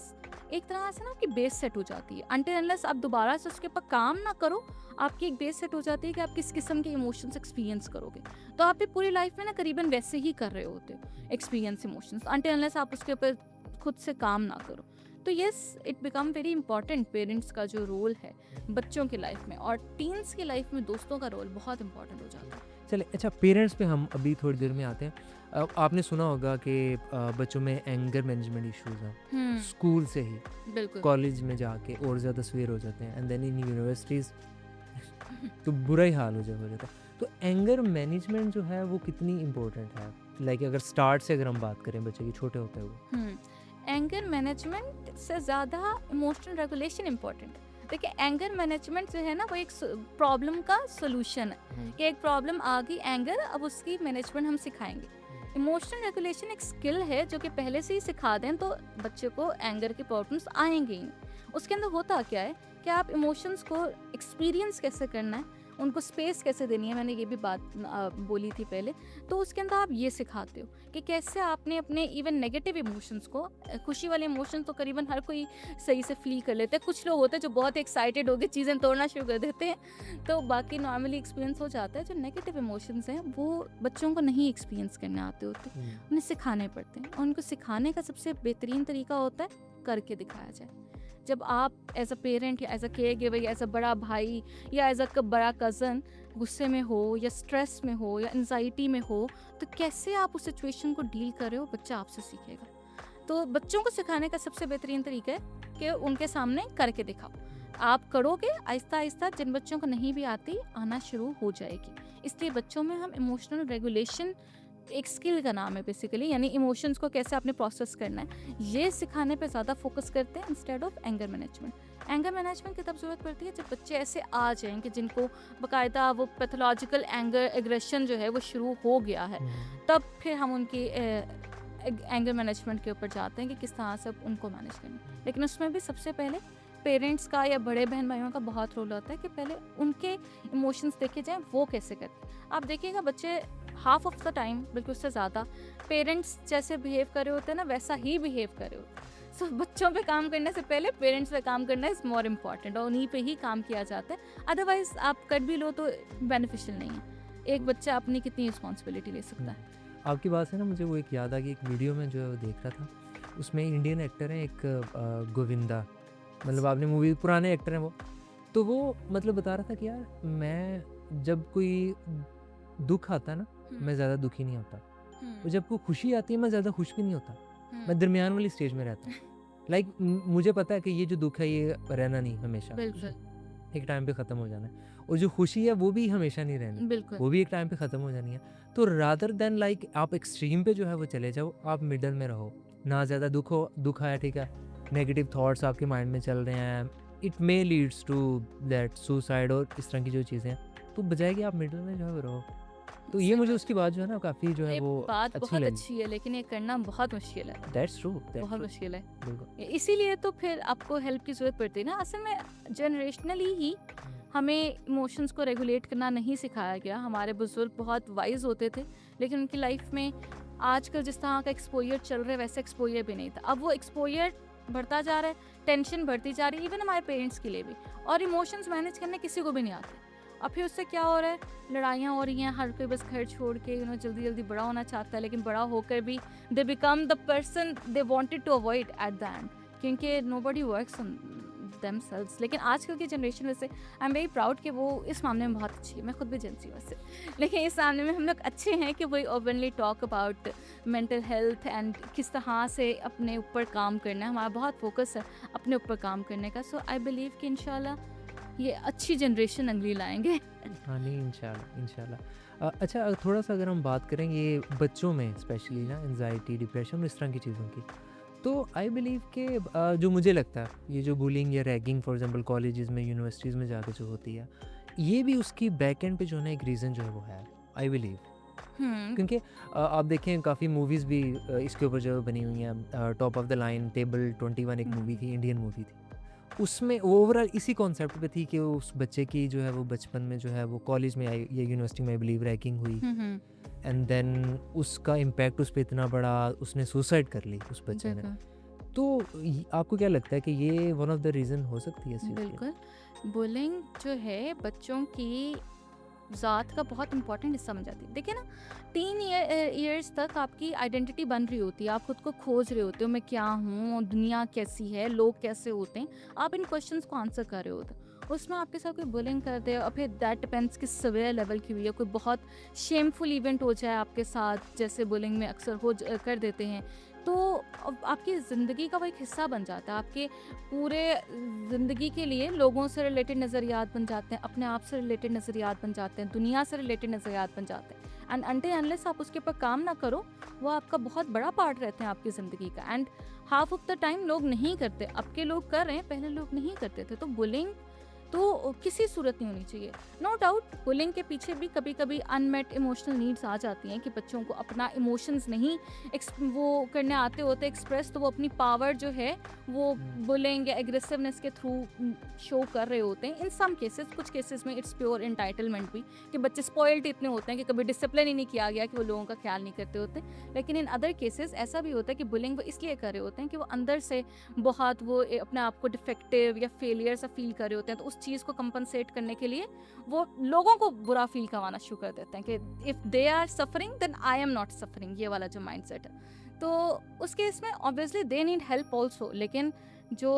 एक तरह से ना आपकी बेस सेट हो जाती है। अनटिल अनलेस आप दोबारा से उसके ऊपर काम ना करो, आपकी एक बेस सेट हो जाती है कि आप किस किस्म के इमोशंस एक्सपीरियंस करोगे। तो आप भी पूरी लाइफ में ना करीबन वैसे ही कर रहे होते हो एक्सपीरियंस इमोशंस, अनटिल अनलेस आप उसके ऊपर खुद से काम ना करो। तो yes, it become very important parents का जो रोल है बच्चों की लाइफ में, और टीन्स की लाइफ में दोस्तों का रोल बहुत इंपॉर्टेंट हो जाता है। चले अच्छा, पेरेंट्स पे हम अभी थोड़ी देर में आते हैं। आपने सुना होगा कि बच्चों में एंगर मैनेजमेंट इश्यूज़ हैं स्कूल से ही, बिल्कुल। कॉलेज में जाके और ज़्यादा सवेर हो जाते हैं, एंड देन इन यूनिवर्सिटीज़ तो बुरा ही हाल हो जाता है। तो एंगर मैनेजमेंट जो है वो कितनी इम्पोर्टेंट है, लाइक अगर स्टार्ट से अगर हम बात करें बच्चे की छोटे होते हुए। एंगर मैनेजमेंट से ज़्यादा इमोशनल रेगुलेशन इम्पॉर्टेंट। देखिए एंगर मैनेजमेंट जो है ना वो एक प्रॉब्लम का सोल्यूशन है कि एक प्रॉब्लम आ गई एंगर, अब उसकी मैनेजमेंट हम सिखाएंगे। इमोशनल रेगुलेशन एक स्किल है जो कि पहले से ही सिखा दें तो बच्चे को एंगर के प्रॉब्लम्स आएंगे ही नहीं। उसके अंदर होता क्या है कि आप इमोशंस को एक्सपीरियंस कैसे करना है, उनको स्पेस कैसे देनी है, मैंने ये भी बात बोली थी पहले। तो उसके अंदर आप ये सिखाते हो कि कैसे आपने अपने इवन नेगेटिव इमोशंस को, खुशी वाले इमोशंस तो करीबन हर कोई सही से फील कर लेते हैं, कुछ लोग होते हैं जो बहुत एक्साइटेड होकर चीज़ें तोड़ना शुरू कर देते हैं, तो बाकी नॉर्मली एक्सपीरियंस हो जाता है। जो नेगेटिव इमोशंस हैं वो बच्चों को नहीं एक्सपीरियंस करने आते होते, उन्हें सिखाने पड़ते हैं, और उनको सिखाने का सबसे बेहतरीन तरीका होता है करके दिखाया जाए। जब आप एज अ पेरेंट या एज अ केयर गिवर या एज अ बड़ा भाई या एज अ बड़ा कज़न गुस्से में हो या स्ट्रेस में हो या एनजाइटी में हो, तो कैसे आप उस सिचुएशन को डील कर रहे हो बच्चा आपसे सीखेगा। तो बच्चों को सिखाने का सबसे बेहतरीन तरीका है कि उनके सामने करके दिखाओ। आप करोगे, आहिस्ता आहिस्ता जिन बच्चों को नहीं भी आती आना शुरू हो जाएगी। इसलिए बच्चों में हम इमोशनल रेगुलेशन, एक स्किल का नाम है बेसिकली, यानी इमोशंस को कैसे आपने प्रोसेस करना है, ये सिखाने पे ज़्यादा फोकस करते हैं instead of anger management. Anger management की तब ज़रूरत पड़ती है जब बच्चे ऐसे आ जाएं कि जिनको बाकायदा वो पैथोलॉजिकल एंगर एग्रेशन जो है वो शुरू हो गया है, तब फिर हम उनकी एंगर मैनेजमेंट के ऊपर जाते हैं कि किस तरह से उनको मैनेज करना है। लेकिन उसमें भी सबसे पहले पेरेंट्स का या बड़े बहन भाइयों का बहुत रोल होता है कि पहले उनके इमोशंस देखे जाएं, वो कैसे करते हैं। आप देखिएगा बच्चे हाफ ऑफ द टाइम, बल्कि उससे ज़्यादा, पेरेंट्स जैसे बिहेव कर रहे होते हैं ना वैसा ही बिहेव कर रहे होते हैं। सो बच्चों पे काम करने से पहले पेरेंट्स पे काम करना इज़ मोर इम्पॉर्टेंट, और उन्हीं पे ही काम किया जाता है। अदरवाइज आप कर भी लो तो बेनिफिशियल नहीं है। एक बच्चा अपनी कितनी रिस्पॉन्सिबिलिटी ले सकता है। आपकी बात से ना मुझे वो एक याद आ गई, एक वीडियो में जो है वो देख रहा था, उसमें इंडियन एक्टर है एक गोविंदा, मतलब आपने मूवी, पुराने एक्टर हैं वो, तो वो मतलब बता रहा था कि यार मैं जब कोई दुख आता है ना मैं ज़्यादा दुखी नहीं होता, और जब कोई खुशी आती है मैं ज़्यादा खुश भी नहीं होता, मैं दरमियान वाली स्टेज में रहता हूँ। लाइक मुझे पता है कि ये जो दुख है ये रहना नहीं हमेशा, बिल्कुल एक टाइम पे ख़त्म हो जाना है, और जो खुशी है वो भी हमेशा नहीं रहनी, बिल्कुल वो भी एक टाइम पे ख़त्म हो जानी है। तो रादर देन लाइक आप एक्सट्रीम पे जो है वो चले जाओ, आप मिडल में रहो, ना ज़्यादा दुख आया, ठीक है, नेगेटिव थॉट्स आपके माइंड में चल रहे हैं, it may leads to that suicide और इस तरह की जो चीज़ें हैं, तो बजाय कि आप मिडल में जो है वो रहो। तो ये मुझे उसकी बात जो है ना काफ़ी जो है ये वो बात अच्छी बहुत लगी। अच्छी है, लेकिन ये करना बहुत मुश्किल है, दैट्स ट्रू, बहुत मुश्किल है। बिल्कुल। इसीलिए तो फिर आपको हेल्प की ज़रूरत पड़ती है ना। असल में जनरेशनली ही हमें इमोशंस को रेगुलेट करना नहीं सिखाया गया। हमारे बुजुर्ग बहुत वाइज होते थे, लेकिन उनकी लाइफ में आजकल जिस तरह का एक्सपोजर चल रहा है वैसा एक्सपोजर भी नहीं था। अब वो एक्सपोजर बढ़ता जा रहा है, टेंशन बढ़ती जा रही है, इवन हमारे पेरेंट्स के लिए भी, और इमोशंस मैनेज करने किसी को भी नहीं आते। अब फिर उससे क्या हो रहा है, लड़ाइयाँ हो रही हैं, हर कोई बस घर छोड़ के जल्दी जल्दी बड़ा होना चाहता है, लेकिन बड़ा होकर भी they become the person they wanted to avoid at the end, क्योंकि नोबडी वर्क्स ऑन देमसेल्व्स। लेकिन आजकल की जनरेशन वैसे आई एम वेरी प्राउड कि वो इस मामले में बहुत अच्छी है। मैं खुद भी जेंसी वैसे, लेकिन इस मामले में हम लोग अच्छे हैं कि वही openly talk about mental health and किस तरह से अपने ऊपर काम करना है। हमारा बहुत फोकस है अपने ऊपर काम करने का। सो आई बिलीव कि इंशाल्लाह ये अच्छी जनरेशन अगली लाएंगे। हाँ नहीं, इंशाल्लाह इंशाल्लाह। अच्छा, थोड़ा सा अगर हम बात करें ये बच्चों में स्पेशली ना एंजाइटी, डिप्रेशन, इस तरह की चीज़ों की, तो आई बिलीव कि जो मुझे लगता है ये जो बुलिंग या रैगिंग फॉर एग्जांपल कॉलेजेस में, यूनिवर्सिटीज़ में जाके जो होती है, ये भी उसकी बैक एंड पे जो है ना एक रीज़न जो है वो है, आई बिलीव। क्योंकि आप देखें काफ़ी मूवीज़ भी इसके ऊपर जो बनी हुई हैं, top of the line table 21 एक मूवी थी, इंडियन मूवी थी, उसमें ओवरऑल इसी कॉन्सेप्ट पे थी कि उस बच्चे की जो है वो बचपन में जो है वो कॉलेज में आई या यूनिवर्सिटी में आई बिलीव रैगिंग हुई, एंड देन उसका इम्पैक्ट उस पर इतना बड़ा, उसने सुसाइड कर ली उस बच्चे ने। तो आपको क्या लगता है कि ये वन ऑफ द रीज़न हो सकती है इस चीज़ की? बिल्कुल, बुलिंग जो है बच्चों की ज़ात का बहुत इंपॉर्टेंट हिस्सा बन जाती है। देखिए ना, 3 ईयर्स तक आपकी आइडेंटिटी बन रही होती है, आप खुद को खोज रहे होते हो, मैं क्या हूँ, दुनिया कैसी है, लोग कैसे होते हैं, आप इन क्वेश्चंस को आंसर कर रहे होते हो। उसमें आपके साथ कोई बुलिंग कर दे और फिर दैट डिपेंड्स किस सवेयर लेवल की हुई है, कोई बहुत शेमफुल इवेंट हो जाए आपके साथ, जैसे बुलिंग में अक्सर कर देते हैं, तो आपकी ज़िंदगी का वो एक हिस्सा बन जाता है। आपके पूरे ज़िंदगी के लिए लोगों से रिलेटेड नज़रियात बन जाते हैं, अपने आप से रिलेटेड नज़रियात बन जाते हैं, दुनिया से रिलेटेड नज़रियात बन जाते हैं, एंड अनटिल अनलेस आप उसके ऊपर काम ना करो, वो आपका बहुत बड़ा पार्ट रहते हैं आपकी ज़िंदगी का। And half of the time लोग नहीं करते, अब के लोग कर रहे हैं, पहले लोग नहीं करते थे। तो बुलिंग तो किसी सूरत नहीं होनी चाहिए। नो डाउट बुलिंग के पीछे भी कभी कभी अनमेट इमोशनल नीड्स आ जाती हैं कि बच्चों को अपना इमोशंस नहीं वो करने आते होते एक्सप्रेस, तो वो अपनी पावर जो है वो बुलिंग या एग्रेसिवनेस के थ्रू शो कर रहे होते हैं। इन सम केसेस, कुछ केसेस में इट्स प्योर एंटाइटलमेंट भी, कि बच्चे स्पॉइल्ड इतने होते हैं कि कभी डिसिप्लिन ही नहीं किया गया कि वो लोगों का ख्याल नहीं करते होते। लेकिन इन अदर केसेस ऐसा भी होता है कि बुलिंग वो इसलिए कर रहे होते हैं कि वो अंदर से बहुत वो अपने आप को डिफेक्टिव या फेलियर सा फील कर रहे होते हैं। तो उस चीज़ को कंपनसेट करने के लिए वो लोगों को बुरा फील करवाना शुरू कर देते हैं कि if they are suffering then I am not suffering, ये वाला जो माइंडसेट है। तो उस केस में obviously they need help also, लेकिन जो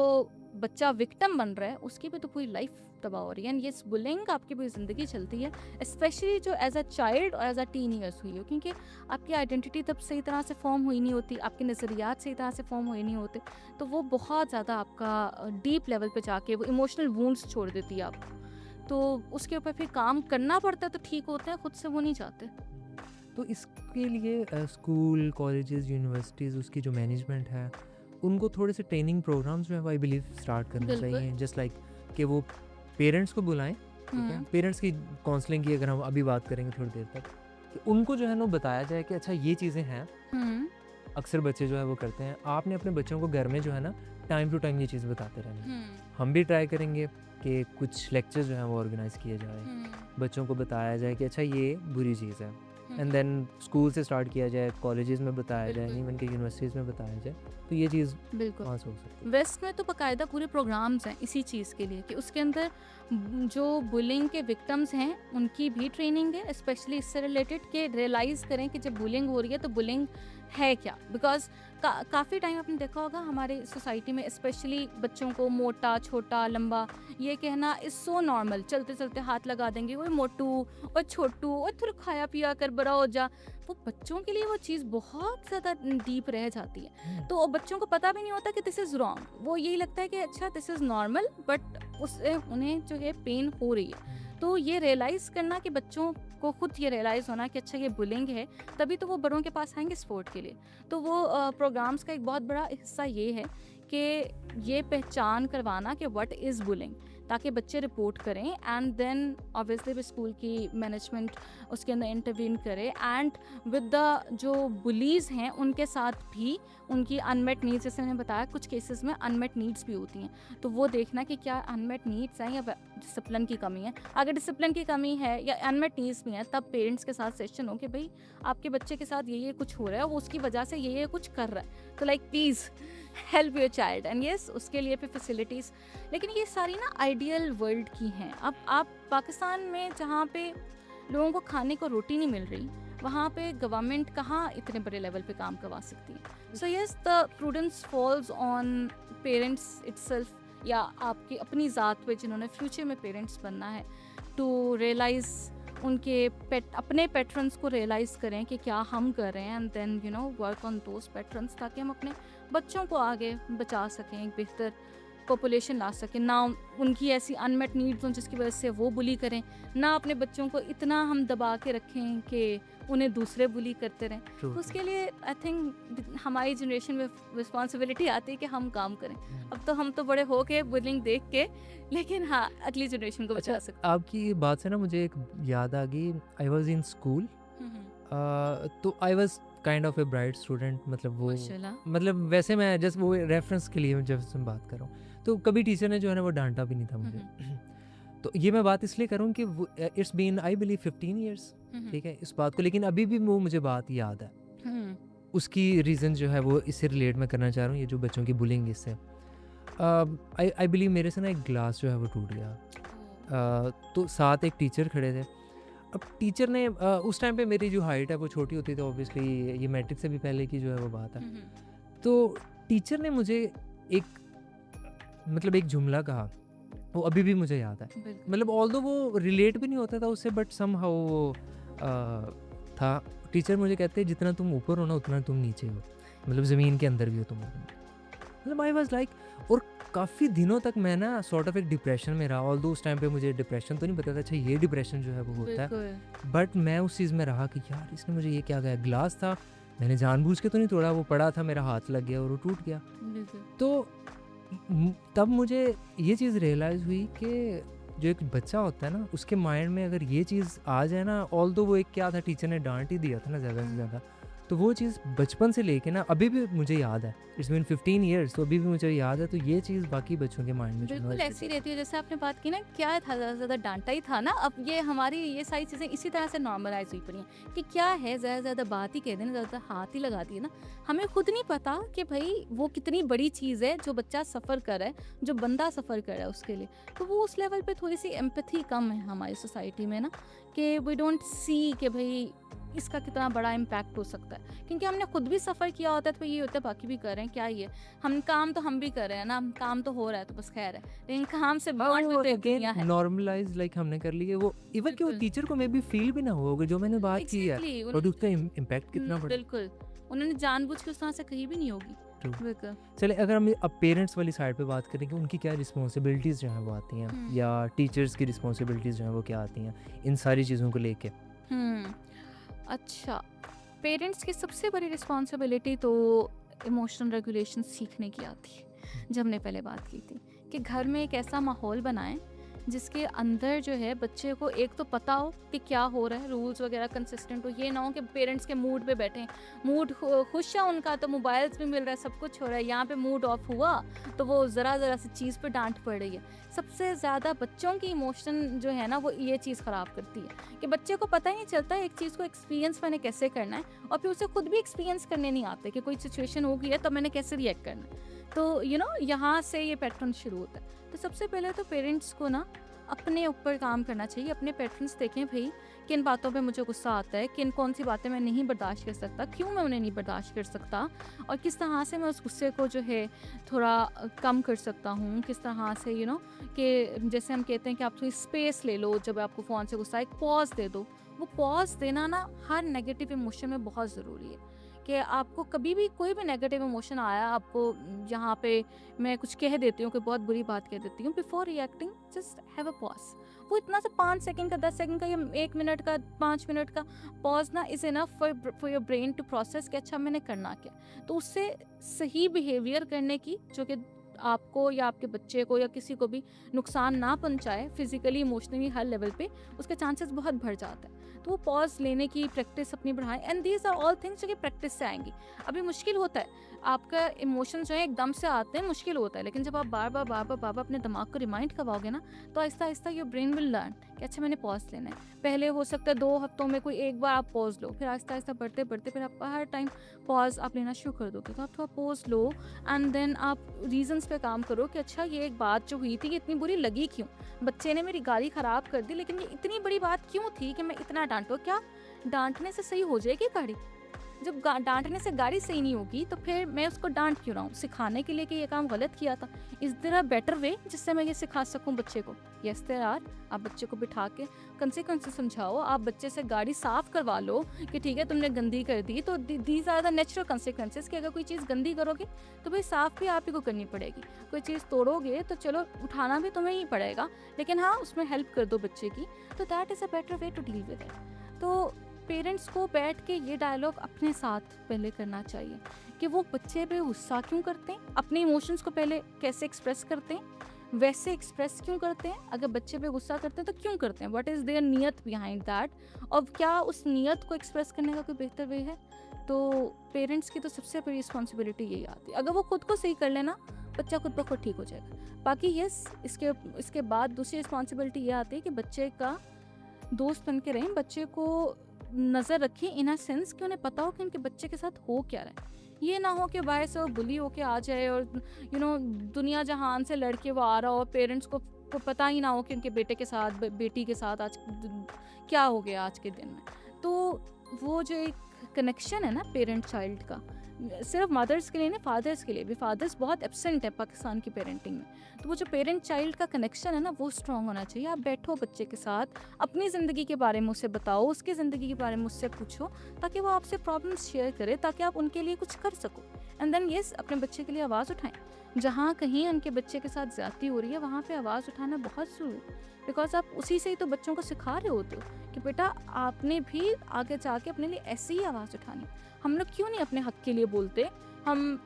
बच्चा विक्टिम बन रहा है उसकी भी तो पूरी लाइफ तबाह हो रही है। एंड ये बुलिंग आपकी पूरी ज़िंदगी चलती है, स्पेशली जो एज अ चाइल्ड और एज अ टीन ईयर्स हुई हो, क्योंकि आपकी आइडेंटिटी तब सही तरह से फॉर्म हुई नहीं होती, आपके नज़रियात सही तरह से फॉर्म हुए नहीं होते, तो वो बहुत ज़्यादा आपका डीप लेवल पे जाके वो इमोशनल वूंड्स छोड़ देती है आपको। तो उसके ऊपर फिर काम करना पड़ता है, तो ठीक होता है, खुद से वो नहीं चाहते। तो इसके लिए स्कूल, कॉलेजेस, यूनिवर्सिटीज़, उसकी जो मैनेजमेंट है, उनको थोड़े से ट्रेनिंग प्रोग्राम्स जो है वो आई बिलीव स्टार्ट करने बिल्कुल। चाहिए, जस्ट लाइक कि वो पेरेंट्स को बुलाएं, ठीक है, पेरेंट्स की काउंसलिंग की अगर हम अभी बात करेंगे थोड़ी देर तक, कि उनको जो है ना बताया जाए कि अच्छा ये चीज़ें हैं, अक्सर बच्चे जो है वो करते हैं, आपने अपने बच्चों को घर में जो है ना टाइम टू टाइम ये चीज़ बताते रहना। हम भी ट्राई करेंगे कि कुछ लेक्चर्स जो हैं वो ऑर्गेनाइज किए जाए, बच्चों को बताया जाए कि अच्छा ये बुरी चीज़ है, एंड देन स्कूल से स्टार्ट किया जाए, कॉलेजेस में बताया जाए, इवन के यूनिवर्सिटीज़ में बताया जाए, तो ये चीज़ बिल्कुल कहाँ से हो सकती है? वेस्ट में तो बाकायदा पूरे प्रोग्राम्स हैं इसी चीज़ के लिए, कि उसके अंदर जो बुलिंग के विक्टिम्स हैं उनकी भी ट्रेनिंग है, स्पेशली इससे रिलेटेड, कि रियलाइज़ करें कि जब बुलिंग हो रही है तो बुलिंग है क्या। बिकॉज काफ़ी टाइम आपने देखा होगा हमारे सोसाइटी में स्पेशली बच्चों को मोटा, छोटा, लंबा ये कहना इज़ सो नॉर्मल। चलते चलते हाथ लगा देंगे, वो मोटू और छोटू और थोड़ा खाया पिया कर बड़ा हो जा। वो बच्चों के लिए वो चीज़ बहुत ज़्यादा डीप रह जाती है। तो बच्चों को पता भी नहीं होता कि दिस इज़ रॉन्ग, वो यही लगता है कि अच्छा दिस इज़ नॉर्मल, बट उससे उन्हें जो है पेन हो रही है। तो ये रियलाइज़ करना कि बच्चों को खुद ये रियलाइज़ होना कि अच्छा ये बुलिंग है, तभी तो वो बड़ों के पास आएंगे सपोर्ट के लिए। तो वो प्रोग्राम्स का एक बहुत बड़ा हिस्सा ये है कि ये पहचान करवाना कि व्हाट इज़ बुलिंग, ताकि बच्चे रिपोर्ट करें, एंड देन ऑब्वियसली स्कूल की मैनेजमेंट उसके अंदर इंटरवीन करे, एंड विद द जो बुलीज़ हैं उनके साथ भी उनकी अनमेट नीड्स, जैसे मैंने बताया कुछ केसेस में अनमेट नीड्स भी होती हैं, तो वो देखना कि क्या अनमेट नीड्स हैं या डिसिप्लिन की कमी है। अगर डिसिप्लिन की कमी है या अनमेट नीड्स भी हैं, तब पेरेंट्स के साथ सेशन हो कि भाई आपके बच्चे के साथ ये कुछ हो रहा है, वो उसकी वजह से ये कुछ कर रहा है, तो like please help your child. And yes, उसके लिए फिर फैसिलिटीज़, लेकिन ये सारी ना आइडियल वर्ल्ड की हैं। अब आप पाकिस्तान में जहाँ पे लोगों को खाने को रोटी नहीं मिल रही, वहाँ पे गवर्नमेंट कहाँ इतने बड़े लेवल पे काम करवा सकती है। So yes, the prudence falls on parents itself, या आपकी अपनी ज़ात पे जिन्होंने फ्यूचर में पेरेंट्स बनना है, टू रियलाइज़ उनके अपने पैटर्न्स को रियलाइज़ करें कि क्या हम कर रहे हैं, and then you know work on those patterns, ताकि हम अपने बच्चों को आगे बचा सकें, एक बेहतर पॉपुलेशन ला सकें, ना उनकी ऐसी अनमेट नीड्स हों जिसकी वजह से वो बुली करें, ना अपने बच्चों को इतना हम दबा के रखें कि उन्हें दूसरे बुली करते रहें। तो उसके लिए आई थिंक हमारी जनरेशन में रिस्पॉन्सिबिलिटी आती है कि हम काम करें। अब तो हम तो बड़े हो के बुलिंग देख के, लेकिन हाँ अगली जनरेशन को बचा सकते। आपकी बात से ना मुझे एक याद आ गई, आई वॉज इन स्कूल, तो I was kind of a bright student, मतलब वो मतलब वैसे मैं जस्ट वो रेफरेंस के लिए जब मैं बात कर रहा हूँ, तो कभी टीचर ने जो है ना वो डांटा भी नहीं था मुझे। तो ये मैं बात इसलिए करूँ कि it's been I believe 15 years, ठीक है, इस बात को, लेकिन अभी भी वो मुझे बात याद है। उसकी रीज़न जो है वो इससे रिलेट मैं करना चाह रहा हूँ, ये जो बच्चों की बुलिंग इससे आई बिलीव मेरे से ना एक ग्लास जो है वो टूट गया। तो साथ एक टीचर खड़े थे। अब टीचर ने उस टाइम पे मेरी जो हाइट है वो छोटी होती थी, ऑब्वियसली ये मैट्रिक से भी पहले की जो है वो बात है। तो टीचर ने मुझे एक जुमला कहा, वो अभी भी मुझे याद है। मतलब ऑल्दो वो रिलेट भी नहीं होता था उससे, बट समहाउ वो था। टीचर मुझे कहते हैं जितना तुम ऊपर हो ना उतना तुम नीचे हो, मतलब ज़मीन के अंदर भी हो तुम। मतलब आई वाज लाइक, और काफ़ी दिनों तक मैं ना सॉर्ट ऑफ एक डिप्रेशन में रहा। ऑल्दो उस टाइम पे मुझे डिप्रेशन तो नहीं पता था, अच्छा ये डिप्रेशन जो है वो होता है, बट मैं उस चीज़ में रहा कि यार इसने मुझे ये क्या कहा। ग्लास था, मैंने जानबूझ के तो नहीं तोड़ा, वो पड़ा था, मेरा हाथ लग गया और वो टूट गया। बिल्कुल। तो तब मुझे ये चीज़ रियलाइज़ हुई कि जो एक बच्चा होता है ना, उसके माइंड में अगर ये चीज़ आ जाए ना, ऑल्दो वो एक क्या था, टीचर ने डाँट ही दिया था ना ज़्यादा से हुँ। ज़्यादा, तो वो चीज़ बचपन से लेके ना अभी भी मुझे याद है। इट्स बीन 15 इयर्स, तो अभी भी मुझे याद है। तो ये चीज़ बाकी बच्चों के माइंड में जो बिल्कुल इन्वेस्ट ऐसी होती है। रहती है, जैसे आपने बात की ना, क्या था, ज़्यादा से ज़्यादा डाँटा ही था ना, अब ये हमारी ये सारी चीज़ें इसी तरह से नॉर्मलाइज़ हुई पड़ी हैं कि क्या है, ज़्यादा से ज़्यादा बात ही कह देना, ज़्यादा हाथ ही लगा दिए ना। हमें खुद नहीं पता कि भई वो कितनी बड़ी चीज़ है जो बच्चा सफ़र कर रहा है, जो बंदा सफ़र कर रहा है उसके लिए। तो वो उस लेवल पे थोड़ी-सी एम्पैथी कम है हमारी सोसाइटी में ना, कि वी डोंट सी कि भई इसका कितना बड़ा इम्पैक्ट हो सकता है। क्योंकि हमने खुद भी सफ़र किया होता है, तो ये होता है बाकी भी कर रहे हैं, क्या ही है। हम काम तो हम भी कर रहे हैं ना, काम तो हो रहा है तो बस खैर है। लेकिन काम से हाँ, बॉन्ड में वो तो एक अगेन दुनिया है। नॉर्मलाइज़ लाइक हमने कर ली है वो, इवन कि वो बिल्कुल, टीचर को मे बी फ़ील भी ना हुआ होगा जो मैंने बात की है, एग्ज़ैक्टली बट उसका इम्पैक्ट कितना बड़ा। बिल्कुल। उन्होंने जानबूझ के उस तरह से कही भी नहीं होगी। ट्रू। बिल्कुल। चलिए, अगर हम अब पेरेंट्स वाली साइड पे बात करें कि उनकी क्या रिस्पॉन्सिबिलिटीज़ जो हैं वो आती हैं, हुँ, या टीचर्स की रिस्पॉन्सिबिलिटीज़ जो हैं वो क्या आती हैं, इन सारी चीज़ों को लेके? हुँ। अच्छा, पेरेंट्स की सबसे बड़ी रिस्पॉन्सिबिलिटी तो इमोशनल रेगुलेशन सीखने की आती है, हुँ, जो हमने पहले बात की थी, कि घर में एक ऐसा माहौल बनाएँ जिसके अंदर जो है बच्चे को एक तो पता हो कि क्या हो रहा है, रूल्स वगैरह कंसिस्टेंट हो। ये ना हो कि पेरेंट्स के मूड पे बैठें, मूड खुश है उनका तो मोबाइल्स भी मिल रहा है, सब कुछ हो रहा है, यहाँ पे मूड ऑफ हुआ तो वो ज़रा-ज़रा सी चीज़ पे डाँट पड़ रही है। सबसे ज़्यादा बच्चों की इमोशन जो है ना, वो ये चीज़ ख़राब करती है कि बच्चे को पता ही नहीं चलता एक चीज़ को एक्सपीरियंस मैंने कैसे करना है, और फिर उसे खुद भी एक्सपीरियंस करने नहीं आते कि कोई सिचुएशन हो गई है तो मैंने कैसे रिएक्ट करना है। तो यहाँ से ये पैटर्न शुरू होता है। तो सबसे पहले तो पेरेंट्स को ना अपने ऊपर काम करना चाहिए, अपने पैटर्न्स देखें भई, किन बातों पे मुझे गुस्सा आता है, किन कौन-सी बातें मैं नहीं बर्दाश्त कर सकता, क्यों मैं उन्हें नहीं बर्दाश्त कर सकता, और किस तरह से मैं उस गुस्से को जो है थोड़ा कम कर सकता हूँ, किस तरह से कि जैसे हम कहते हैं कि आप थोड़ी स्पेस ले लो, जब आपको फ़ोन से गुस्सा आए, एक पॉज़ दे दो। वो पॉज़ देना ना हर नेगेटिव इमोशन में बहुत ज़रूरी है, कि आपको कभी भी कोई भी नेगेटिव इमोशन आया आपको, यहाँ पे मैं कुछ कह देती हूँ, कोई बहुत बुरी बात कह देती हूँ, before reacting just have a pause. वो इतना सा 5 सेकंड का, 10 सेकंड का, या 1 मिनट का, 5 मिनट का पॉज़ ना is enough for your brain to process कि अच्छा मैंने करना क्या। तो उससे सही बिहेवियर करने की, जो कि आपको या आपके बच्चे को या किसी को भी नुकसान ना पहुँचाए फिज़िकली, इमोशनली, हर लेवल पे, उसके चांसेस बहुत बढ़ जाते हैं। तो वो पॉज़ लेने की प्रैक्टिस अपनी बढ़ाएँ, and these are all things जो कि प्रैक्टिस से आएँगी। अभी मुश्किल होता है, आपका इमोशंस जो है एकदम से आते हैं, मुश्किल होता है, लेकिन जब आप बार-बार, बार-बार, बार-बार अपने दिमाग को रिमाइंड करवाओगे ना, तो आहिस्ता-आहिस्ता योर ब्रेन विल लर्न कि अच्छा मैंने पॉज़ लेना है। पहले हो सकता है 2 हफ्तों में कोई एक बार आप पॉज़ लो, फिर आहिस्ता-आहिस्ता बढ़ते-बढ़ते फिर आप हर टाइम पॉज़ आप लेना शुरू कर दोगे। तो आप थोड़ा पॉज़ लो, एंड देन आप रीज़न्स पे काम करो कि अच्छा ये एक बात जो हुई थी ये इतनी बुरी लगी क्यों? बच्चे ने मेरी गाड़ी खराब कर दी, लेकिन ये इतनी बड़ी बात क्यों थी कि मैं इतना डाँटूँ? क्या डाँटने से सही हो जाएगी गाड़ी? जब डांटने से गाड़ी सही नहीं होगी तो फिर मैं उसको डांट क्यों रहा हूँ? सिखाने के लिए कि ये काम गलत किया था। Is there a better way जिससे मैं ये सिखा सकूँ बच्चे को? Yes there are. आप बच्चे को बिठा के कंसिक्वेंसेस समझाओ, आप बच्चे से गाड़ी साफ करवा लो कि ठीक है तुमने गंदी कर दी, तो these are the natural consequences कि अगर कोई चीज़ गंदी करोगे तो भाई साफ भी आप ही को करनी पड़ेगी। कोई चीज़ तोड़ोगे तो चलो उठाना भी तुम्हें ही पड़ेगा, लेकिन हाँ उसमें हेल्प कर दो बच्चे की। तो that is a better way to deal with it. तो पेरेंट्स को बैठ के ये डायलॉग अपने साथ पहले करना चाहिए कि वो बच्चे पे गुस्सा क्यों करते हैं, अपने इमोशंस को पहले कैसे एक्सप्रेस करते हैं, वैसे एक्सप्रेस क्यों करते हैं, अगर बच्चे पे गुस्सा करते हैं तो क्यों करते हैं, व्हाट इज़ देयर नियत बिहाइंड दैट, और क्या उस नियत को एक्सप्रेस करने का कोई बेहतर वे है। तो पेरेंट्स की तो सबसे बड़ी रिस्पॉन्सिबिलिटी यही आती है। अगर वो खुद को सही कर लेना, बच्चा खुद ब खुद ठीक हो जाएगा। बाकी यस, इसके इसके बाद दूसरी रिस्पॉन्सिबिलिटी ये आती है कि बच्चे का दोस्त बन के रहें, बच्चे को नज़र रखें इन अ सेंस कि उन्हें पता हो कि उनके बच्चे के साथ हो क्या रहा है। ये ना हो कि बाहर से वो बुली होके आ जाए और दुनिया जहान से लड़के वो आ रहा हो, पेरेंट्स को पता ही ना हो कि उनके बेटे के साथ बेटी के साथ आज क्या हो गया आज के दिन में। तो वो जो एक कनेक्शन है ना पेरेंट चाइल्ड का, सिर्फ मदर्स के लिए नहीं, फादर्स के लिए भी, फादर्स बहुत एब्सेंट है पाकिस्तान की पेरेंटिंग में। तो वो जो पेरेंट चाइल्ड का कनेक्शन है ना, वो स्ट्रांग होना चाहिए। आप बैठो बच्चे के साथ, अपनी ज़िंदगी के बारे में उससे बताओ, उसकी ज़िंदगी के बारे में उससे पूछो, ताकि वो आपसे प्रॉब्लम्स शेयर करे, ताकि आप उनके लिए कुछ कर सको। एंड देन येस अपने बच्चे के लिए आवाज़ उठाएं। जहाँ कहीं उनके बच्चे के साथ ज़्यादती हो रही है वहाँ पे आवाज़ उठाना बहुत ज़रूरी है, बिकॉज आप उसी से ही तो बच्चों को सिखा रहे होते हो कि बेटा आपने भी आगे जाके अपने लिए ऐसी ही आवाज़ उठानी। हम लोग क्यों नहीं अपने हक के लिए बोलते? हम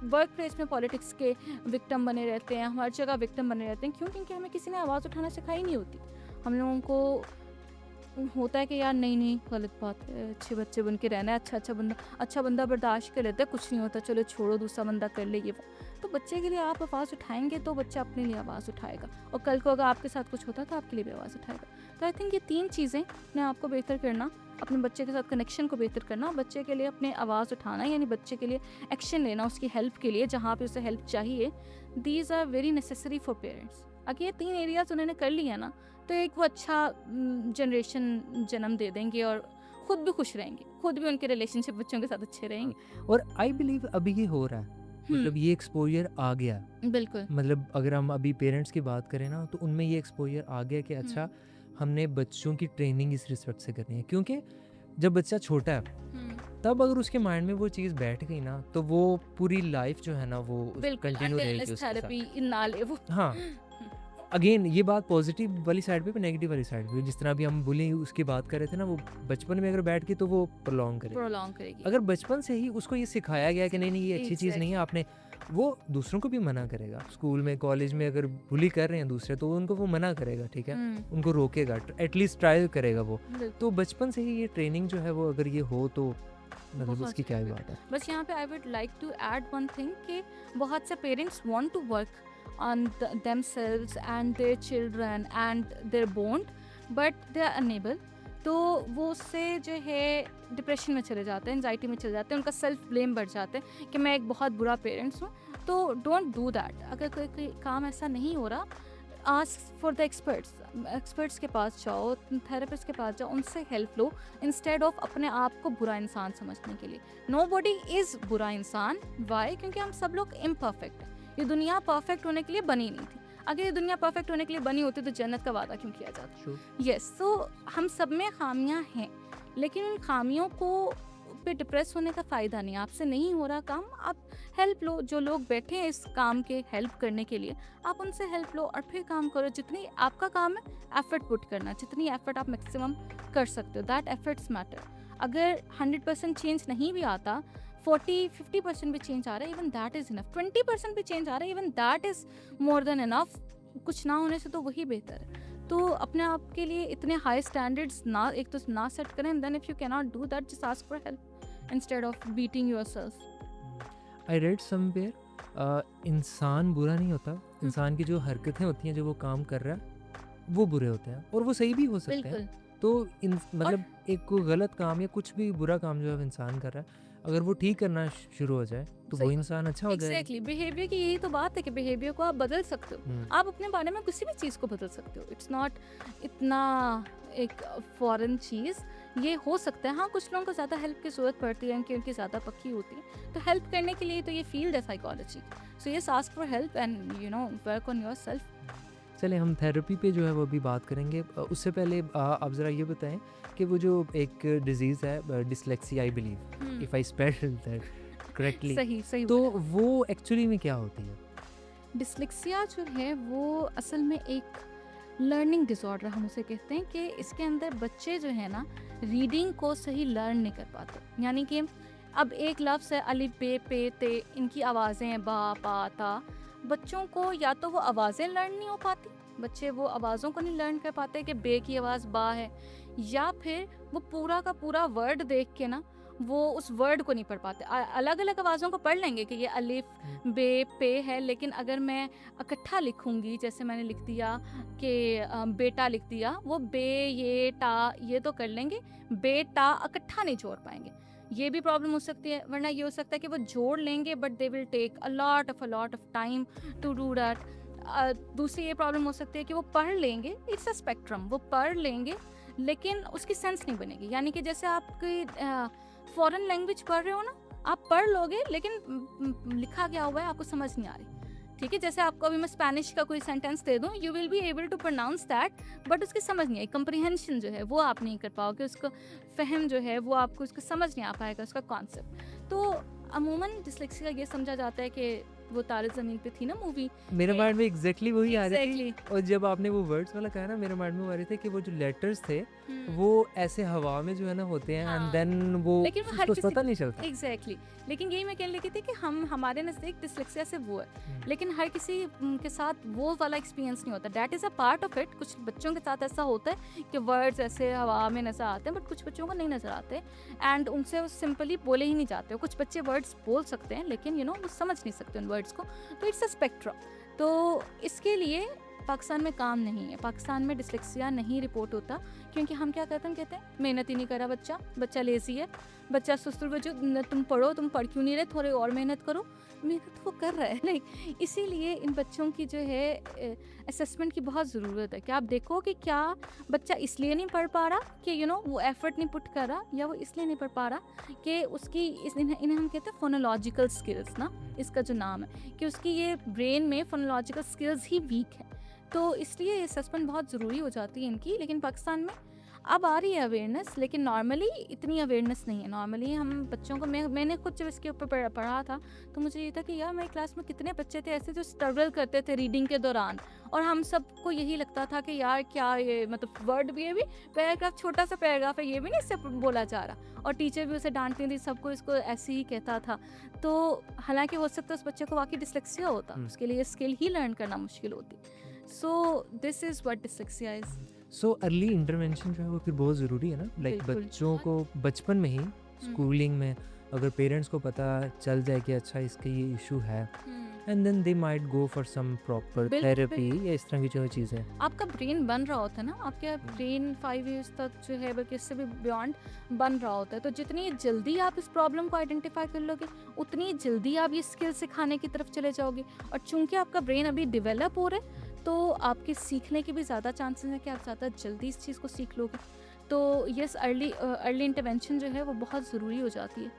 वर्क प्लेस में पॉलिटिक्स के विक्टिम बने रहते हैं, हम हर जगह विक्टिम बने रहते हैं। क्यों? क्योंकि हमें किसी ने आवाज़ उठाना सिखाई नहीं होती। हम लोगों को होता है कि यार नहीं नहीं गलत बात है, अच्छे बच्चे बन के रहना है, अच्छा बंदा बर्दाश्त कर लेता है, कुछ नहीं होता, चलो छोड़ो दूसरा बंदा कर ले ये वो। तो बच्चे के लिए आप आवाज़ उठाएंगे तो बच्चा अपने लिए आवाज़ उठाएगा, और कल को अगर आपके साथ कुछ होता है तो आपके लिए भी आवाज़ उठाएगा। तो आई थिंक ये 3 चीज़ें, अपने आप को बेहतर करना, अपने बच्चे के साथ कनेक्शन को बेहतर करना, बच्चे के लिए अपने आवाज़ उठाना, यानी बच्चे के लिए एक्शन लेना उसकी हेल्प के लिए जहाँ पे उसे हेल्प चाहिए, these are very necessary for parents. अगर ये 3 एरियाज उन्होंने कर लिया ना तो एक वो अच्छा जनरेशन जन्म दे देंगे, और खुद भी खुश रहेंगे, खुद भी उनके रिलेशनशिप बच्चों के साथ अच्छे रहेंगे। और आई बिलीव अभी ये हो रहा है, मतलब ये एक्सपोजर आ गया। बिल्कुल। मतलब अगर हम अभी पेरेंट्स की बात करें ना तो उनमें ये एक्सपोजर आ गया कि अच्छा हमने बच्चों की ट्रेनिंग इस रिस्पेक्ट से करनी है, क्योंकि जब बच्चा छोटा है तब अगर उसके माइंड में वो चीज़ बैठ गई ना तो वो पूरी लाइफ जो है ना वो बिल्कुल कंटिन्यू रहेगी उसके थेरेपी साथ। ना ले वो। हाँ, अगेन ये बात पॉजिटिव वाली साइड पे भी नेगेटिव वाली साइड पे भी। जिस तरह अभी हम बुलिंग उसकी बात कर रहे थे ना, वो बचपन में अगर बैठ गई तो वो प्रोलॉन्ग करेगी। प्रोलॉन्ग करेगी। अगर बचपन से ही उसको ये सिखाया गया कि नहीं नहीं ये अच्छी चीज़ नहीं है, आपने, वो दूसरों को भी मना करेगा। स्कूल में कॉलेज में अगर बुली कर रहे हैं दूसरे तो उनको वो मना करेगा, ठीक है, उनको रोकेगा, एटलीस्ट ट्राई करेगा वो। तो बचपन से ही ये ट्रेनिंग जो है वो अगर ये हो तो मतलब उसकी क्या ही बात है। बस यहाँ पे I would like to add one thing कि बहुत से parents want to work on themselves and their children and their bond but they are unable। तो वो उससे जो है डिप्रेशन में चले जाते हैं, एंजाइटी में चले जाते हैं, उनका सेल्फ ब्लेम बढ़ जाता है कि मैं एक बहुत बुरा पेरेंट्स हूँ। तो डोंट डू दैट। अगर कोई काम ऐसा नहीं हो रहा, आस्क फॉर द एक्सपर्ट्स के पास जाओ, थेरेपिस्ट के पास जाओ, उनसे हेल्प लो इंस्टेड ऑफ अपने आप को बुरा इंसान समझने के लिए। नोबडी इज़ बुरा इंसान। वाई? क्योंकि हम सब लोग इम्परफेक्ट हैं। ये दुनिया परफेक्ट होने के लिए बनी नहीं थी। अगर ये दुनिया परफेक्ट होने के लिए बनी होती तो जन्नत का वादा क्यों किया जाता? यस, तो हम सब में खामियां हैं, लेकिन उन खामियों को पे डिप्रेस होने का फ़ायदा नहीं। आपसे नहीं हो रहा काम, आप हेल्प लो। जो लोग बैठे हैं इस काम के हेल्प करने के लिए, आप उनसे हेल्प लो और फिर काम करो। जितनी आपका काम है एफर्ट पुट करना, जितनी एफर्ट आप मैक्सिमम कर सकते हो, दैट एफर्ट्स मैटर। अगर 100% चेंज नहीं भी आता, 40-50% भी चेंज आ रहा है, इवन दैट इज़ इनफ। 20% भी चेंज आ रहा है, even that is more than enough. कुछ ना होने से तो वही बेहतर है। तो अपने आप के लिए इतने हाई स्टैंडर्ड्स ना, एक तो ना सेट करें, then if you can not do that just ask for help instead of beating yourself. I read somewhere इंसान बुरा नहीं होता, इंसान की जो हरकतें होती हैं, जो वो काम कर रहा है वो बुरे होते हैं, और वो सही भी हो सकते हैं। तो मतलब एक कोई गलत काम या कुछ भी बुरा काम जो इंसान कर रहा है, अगर वो ठीक करना शुरू हो जाए तो वो इंसान अच्छा हो जाएगा। एग्जैक्टली, बिहेवियर की यही तो बात है कि बिहेवियर को आप बदल सकते हो। आप अपने बारे में किसी भी चीज़ को बदल सकते हो। इट्स नॉट इतना एक फॉरेन चीज़, ये हो सकता है। हाँ, कुछ लोगों को ज़्यादा हेल्प की ज़रूरत पड़ती है क्योंकि ज़्यादा पक्की होती है, तो हेल्प करने के लिए तो ये फील्ड है psychology. So yes, ask for help and you know work on yourself. चले हम थेरेपी पे जो है वो भी बात करेंगे। उससे पहले आप ज़रा ये बताएं कि वो जो एक डिजीज़ है dyslexia, I believe if I spell that correctly, सही तो वो एक्चुअली में क्या होती है? डिसलेक्सिया जो है वो असल में एक लर्निंग डिसऑर्डर हम उसे कहते हैं, कि इसके अंदर बच्चे जो है ना रीडिंग को सही लर्न नहीं कर पाते। यानी कि अब एक लफ्ज़ है अलिफ बे पे ते, इनकी आवाज़ें बा पा ता, बच्चों को या तो वो आवाज़ें लर्न नहीं हो पाती, बच्चे वो आवाज़ों को नहीं लर्न कर पाते कि बे की आवाज़ बा है, या फिर वो पूरा का पूरा वर्ड देख के ना वो उस वर्ड को नहीं पढ़ पाते। अलग अलग आवाज़ों को पढ़ लेंगे कि ये अलिफ बे पे है, लेकिन अगर मैं इकट्ठा लिखूंगी, जैसे मैंने लिख दिया कि बेटा लिख दिया, वो बे ये टा ये तो कर लेंगे, बेटा इकट्ठा नहीं जोड़ पाएंगे। ये भी प्रॉब्लम हो सकती है। वरना ये हो सकता है कि वो जोड़ लेंगे but they will take a lot of time to do that. दूसरी ये प्रॉब्लम हो सकती है कि वो पढ़ लेंगे, इट्स अ स्पेक्ट्रम, वो पढ़ लेंगे लेकिन उसकी सेंस नहीं बनेगी। यानी कि जैसे आप कोई फॉरेन लैंग्वेज पढ़ रहे हो ना, आप पढ़ लोगे लेकिन लिखा क्या हुआ है आपको समझ नहीं आ रही। ठीक है, जैसे आपको अभी मैं स्पेनिश का कोई सेंटेंस दे दूं, you will be able to pronounce that, but उसकी समझ नहीं आई, कंप्रीहेंशन जो है वो आप नहीं कर पाओगे, उसको फहम जो है वो आपको उसको समझ नहीं आ पाएगा, उसका कॉन्सेप्ट। तो अमूमन डिस्लेक्सिया ये समझा जाता है कि वो तारे ज़मीन पे थी ना मूवी, मेरे कि माइंड में एग्जैक्टली वही आ रहे थे। एग्जैक्टली। और जब आपने वो वर्ड्स वाला कहा ना, मेरे माइंड में वो आ रहे थे कि वो जो लेटर्स थे वो ऐसे हवा में जो है ना होते हैं, एंड हाँ, देन वो लेकिन वो हर उसको किसी पता नहीं चलता। एग्जैक्टली लेकिन यही मैं कहने लगी थी कि हम हमारे नज़दीक डिस्लेक्सिया से वो है, हम्म, लेकिन हर किसी के साथ वो वाला एक्सपीरियंस नहीं होता। That is a part of it. कुछ बच्चों के साथ ऐसा होता है कि वर्ड्स ऐसे हवा में नजर आते हैं, बट कुछ बच्चों को नहीं नजर आते, एंड उनसे सिंपली बोले ही नहीं जाते। कुछ बच्चे वर्ड्स बोल सकते हैं लेकिन वो समझ नहीं सकते उन वर्ड्स को। तो इट्स अ स्पेक्ट्रम। तो इसके लिए पाकिस्तान में काम नहीं है। पाकिस्तान में डिस्लेक्सिया नहीं रिपोर्ट होता, क्योंकि हम क्या कहते हैं, कहते हैं मेहनत ही नहीं करा बच्चा, बच्चा लेजी है, बच्चा सुस्त वजह, तुम पढ़ो, तुम पढ़ क्यों नहीं रहे, थोड़े और मेहनत करो। मेहनत वो कर रहा है लाइक। इसीलिए इन बच्चों की जो है असेसमेंट की बहुत ज़रूरत है कि आप देखो कि क्या बच्चा इसलिए नहीं पढ़ पा रहा कि वो एफर्ट नहीं पुट कर रहा, या वो इसलिए नहीं पढ़ पा रहा कि उसकी इन्हें हम कहते हैं फोनोलॉजिकल स्किल्स ना, इसका जो नाम है, कि उसकी ये ब्रेन में फोनोलॉजिकल स्किल्स ही वीक है। तो इसलिए असेसमेंट बहुत ज़रूरी हो जाती है इनकी। लेकिन पाकिस्तान में अब आ रही है अवेयरनेस, लेकिन नॉर्मली इतनी अवेयरनेस नहीं है। नॉर्मली हम बच्चों को, मैंने खुद जब इसके ऊपर पढ़ा था तो मुझे ये था कि यार मेरी क्लास में कितने बच्चे थे ऐसे जो स्ट्रगल करते थे रीडिंग के दौरान, और हम सबको यही लगता था कि यार क्या ये, मतलब वर्ड भी, ये भी पैराग्राफ, छोटा सा पैराग्राफ है, ये भी नहीं इससे बोला जा रहा, और टीचर भी उसे डांटती थी, सबको इसको ऐसे ही कहता था। तो हालांकि हो सकता है उस बच्चे को वाकई डिस्लेक्सिया होता, उसके लिए स्किल ही लर्न करना मुश्किल होती। So this is what dyslexia is. So early intervention जो है वो फिर बहुत ज़रूरी है ना, लाइक बिल्कुल। बच्चों को बचपन में ही स्कूलिंग में अगर पेरेंट्स को पता चल जाए कि अच्छा इसका ये इशू है, and then they might go for some proper therapy या इस तरह की जो चीज़ें। आपका ब्रेन बन रहा होता है ना, आपका ब्रेन 5 इयर्स तक जो है, बल्कि इससे भी बियॉन्ड बन रहा होता है। तो जितनी जल्दी आप इस प्रॉब्लम को आइडेंटिफाई कर लोगे, उतनी जल्दी आप ये स्किल सिखाने की तरफ चले जाओगे। और चूंकि आपका ब्रेन अभी डेवलप हो रहा है, तो आपके सीखने के भी ज़्यादा चांसेस हैं कि आप ज़्यादा जल्दी इस चीज़ को सीख लोगे। तो यस, अर्ली इंटरवेंशन जो है वो बहुत ज़रूरी हो जाती है।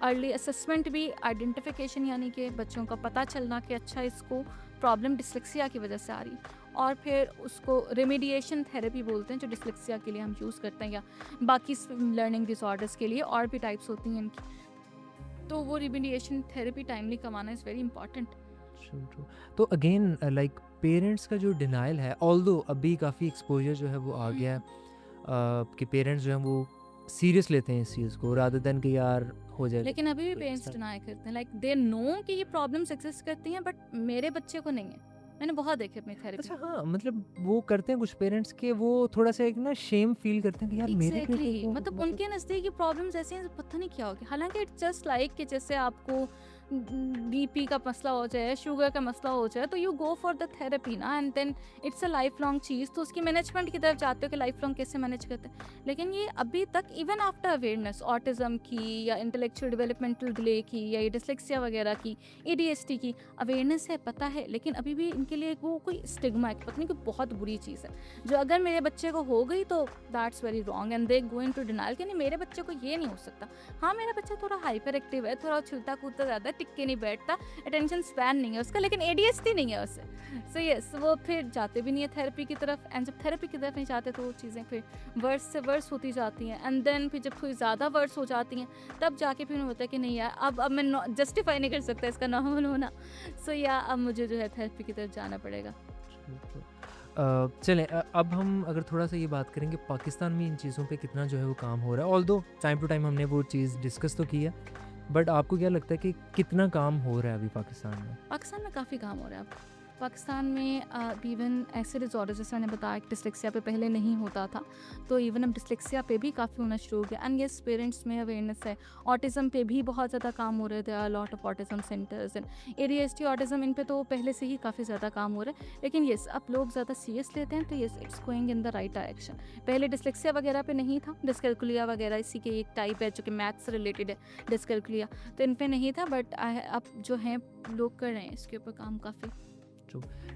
अर्ली असेसमेंट भी, आइडेंटिफिकेशन यानी कि बच्चों का पता चलना कि अच्छा इसको प्रॉब्लम डिस्लेक्सिया की वजह से आ रही है, और फिर उसको रेमेडिएशन थेरेपी बोलते हैं जो डिस्लेक्सिया के लिए हम यूज़ करते हैं, या बाकी लर्निंग डिसऑर्डर्स के लिए और भी टाइप्स होती हैं इनकी। तो वो रेमेडिएशन थेरेपी टाइमली करवाना इज़ वेरी इंपॉर्टेंट। तो अगेन लाइक पेरेंट्स का जो डिनाइल है, ऑल्दो अभी काफ़ी एक्सपोजर जो है वो आ गया है कि पेरेंट्स जो हैं वो सीरियस लेते हैं इस चीज़ को, रादर देन कि यार हो जाएगा। लेकिन अभी भी तो पेरेंट्स इस डिनाई करते हैं, लाइक दे नो कि ये प्रॉब्लम्स एग्जिस्ट करती हैं, बट मेरे बच्चे को नहीं है। मैंने बहुत देखे अपनी थेरेपी। अच्छा हाँ, मतलब वो करते हैं कुछ पेरेंट्स के, वो थोड़ा सा एक ना शेम फील करते हैं कि यार मेरे बेटे एग्जैक्टली को मतलब उनके नज़दीक ये प्रॉब्लम्स ऐसे हैं, पता नहीं क्या हो गया। हालांकि इट्स जस्ट लाइक कि जैसे आपको बीपी का मसला हो जाए, शुगर का मसला हो जाए, तो you go for the therapy ना, and then it's a life long चीज़। तो उसकी मैनेजमेंट की तरफ जाते हो कि लाइफ लॉन्ग कैसे मैनेज करते हैं। लेकिन ये अभी तक इवन आफ्टर अवेयरनेस ऑटिज़म की, या इंटेलेक्चुअल डेवलपमेंटल डिले की, या ये डिस्लेक्सिया वगैरह की, ADHD की अवेयरनेस है, पता है, लेकिन अभी भी इनके लिए वो कोई स्टिग्मा है, पता नहीं, कोई बहुत बुरी चीज़ है जो अगर मेरे बच्चे को हो गई तो that's very wrong, and they go into denial कि नहीं मेरे बच्चे को ये नहीं हो सकता। हाँ, मेरा बच्चा थोड़ा हाइपर एक्टिव है, थोड़ा छिलता कूदता ज़्यादा, टिक के नहीं बैठता, अटेंशन स्पैन नहीं है उसका, लेकिन ADHD नहीं है उससे। सो यस, वो फिर जाते भी नहीं है थेरेपी की तरफ, एंड जब थेरेपी की तरफ नहीं जाते तो वो चीज़ें फिर वर्स से वर्स होती जाती हैं, एंड देन फिर जब थोड़ी ज़्यादा वर्स हो जाती हैं तब जाके फिर होता है कि नहीं यार, अब मैं जस्टिफाई नहीं कर सकता इसका नॉर्मल होना। सो या अब मुझे जो है थेरेपी की तरफ जाना पड़ेगा। चलें, अब हम अगर थोड़ा सा ये बात करेंगे पाकिस्तान में इन चीज़ों पे कितना जो है वो काम हो रहा है, ऑल्दो टाइम टू टाइम हमने वो चीज़ डिस्कस तो की है, बट आपको क्या लगता है कि कितना काम हो रहा है अभी पाकिस्तान में? पाकिस्तान में काफ़ी काम हो रहा है अब। पाकिस्तान में इवन ऐसे डिसऑर्डर जैसे मैंने बताया कि डिस्लेक्सिया पे पहले नहीं होता था, तो इवन अब डिस्लेक्सिया पे भी काफ़ी होना शुरू हो गया। एंड येस, पेरेंट्स में अवेयरनेस है। ऑटिज़म पे भी बहुत ज़्यादा काम हो रहे थे, are lot of autism centres and ADHD autism, इन पे तो पहले से ही काफ़ी ज़्यादा काम हो रहा है। लेकिन येस, अब लोग ज़्यादा सीरियस लेते हैं, तो yes, it's going in the right direction. पहले डिस्लेक्सिया वगैरह पे नहीं था, डिस्कैल्कुलिया वगैरह इसी के एक टाइप है जो कि मैथ्स से रिलेटेड है, डिस्कैल्कुलिया, तो इन पे नहीं था, बट अब जो है लोग कर रहे हैं इसके ऊपर काम काफ़ी।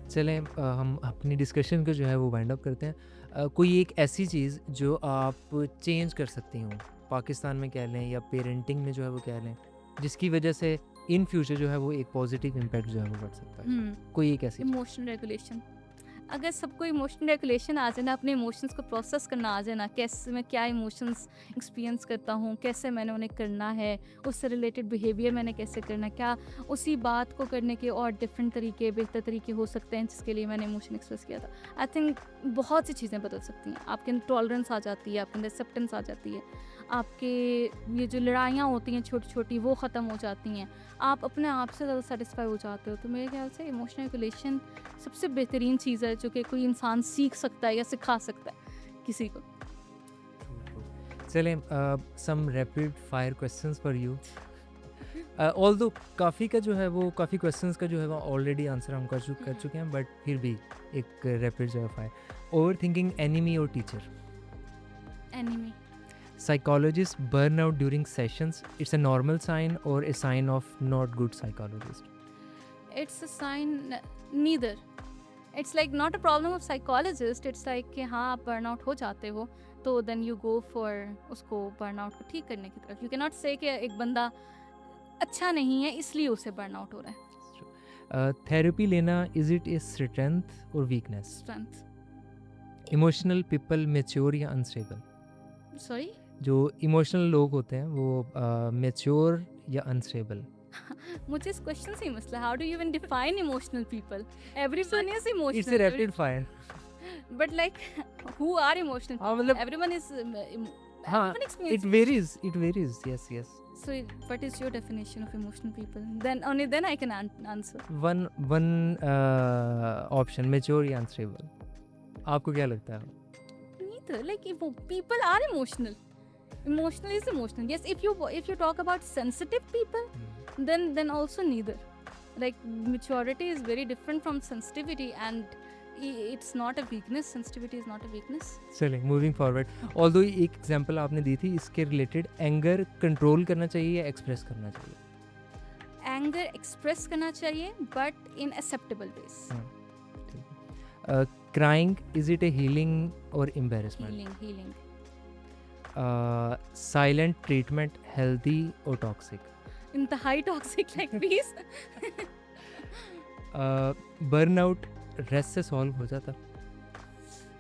चलें, हम अपनी डिस्कशन को जो है वो वाइंड अप करते हैं। कोई एक ऐसी चीज़ जो आप चेंज कर सकती हो पाकिस्तान में कह लें, या पेरेंटिंग में जो है वो कह लें, जिसकी वजह से इन फ्यूचर जो है वो एक पॉजिटिव इम्पैक्ट जो है वो पड़ सकता है, कोई एक ऐसी चीज़? Emotional regulation. अगर सबको इमोशनल रेगुलेशन आ जाए ना, अपने इमोशंस को प्रोसेस करना आ जाए ना, कैसे मैं क्या इमोशंस एक्सपीरियंस करता हूँ, कैसे मैंने उन्हें करना है, उससे रिलेटेड बिहेवियर मैंने कैसे करना है, क्या उसी बात को करने के और डिफरेंट तरीके, बेहतर तरीके हो सकते हैं जिसके लिए मैंने इमोशन एक्सप्रेस किया था। आई थिंक बहुत सी चीज़ें बदल सकती हैं। आपके अंदर टॉलरेंस आ जाती है, आपके अंदर एक्सेप्टेंस आ जाती है, आपके ये जो लड़ाइयाँ होती हैं छोटी छोटी वो ख़त्म हो जाती हैं, आप अपने आप से ज़्यादा सेटिस्फाई हो जाते हो। तो मेरे ख्याल से इमोशनल रेगुलेशन सबसे बेहतरीन चीज़ है जो कि कोई इंसान सीख सकता है या सिखा सकता है किसी को। चलें, some rapid fire questions for you. Although काफ़ी का जो है वो काफ़ी क्वेश्चंस का जो है वो ऑलरेडी आंसर हम कर चुके हैं, बट फिर भी एक रैपिड जो है फायर। ओवर थिंकिंग एनिमी और teacher? Enemy. Psychologists burn out during sessions. It's a normal sign or a sign of not good psychologist? It's a sign neither. It's like not a problem of psychologist, it's like कि हाँ आप burn out हो जाते हो तो then you go for उसको burn out को ठीक करने की तरफ। यू कैन नॉट से कि एक बंदा अच्छा नहीं है इसलिए उसे बर्न आउट हो रहा है। Therapy लेना, is it a strength or weakness? Strength. Emotional people mature या unstable? सॉरी। जो इमोशनल लोग होते हैं वो मेच्योर या अनस्टेबल? मुझे इस क्वेश्चन से ही मसला, how do you even define emotional people? Everyone is it's a emotional, rapid fire. But like who are emotional? हाँ मतलब एवरीवन इज हाँ, everyone experiences. it varies, yes. So what is your definition of emotional people? Then only then I can answer. One option, mature या unstable, आपको क्या लगता है? Neither. Like if people are emotional. Emotional is emotional. Yes, if you talk about sensitive people, then also neither. Like maturity is very different from sensitivity, and it's not a weakness. Sensitivity is not a weakness. चलें, moving forward. Although एक example आपने दी थी इसके related, anger control करना चाहिए या express करना चाहिए? Anger express करना चाहिए, but in acceptable ways. Crying, is it a healing और embarrassment? Healing. Silent treatment healthy और टॉक्सिक? इंतहाई toxic, like please. Burnout rest से सॉल्व हो जाता?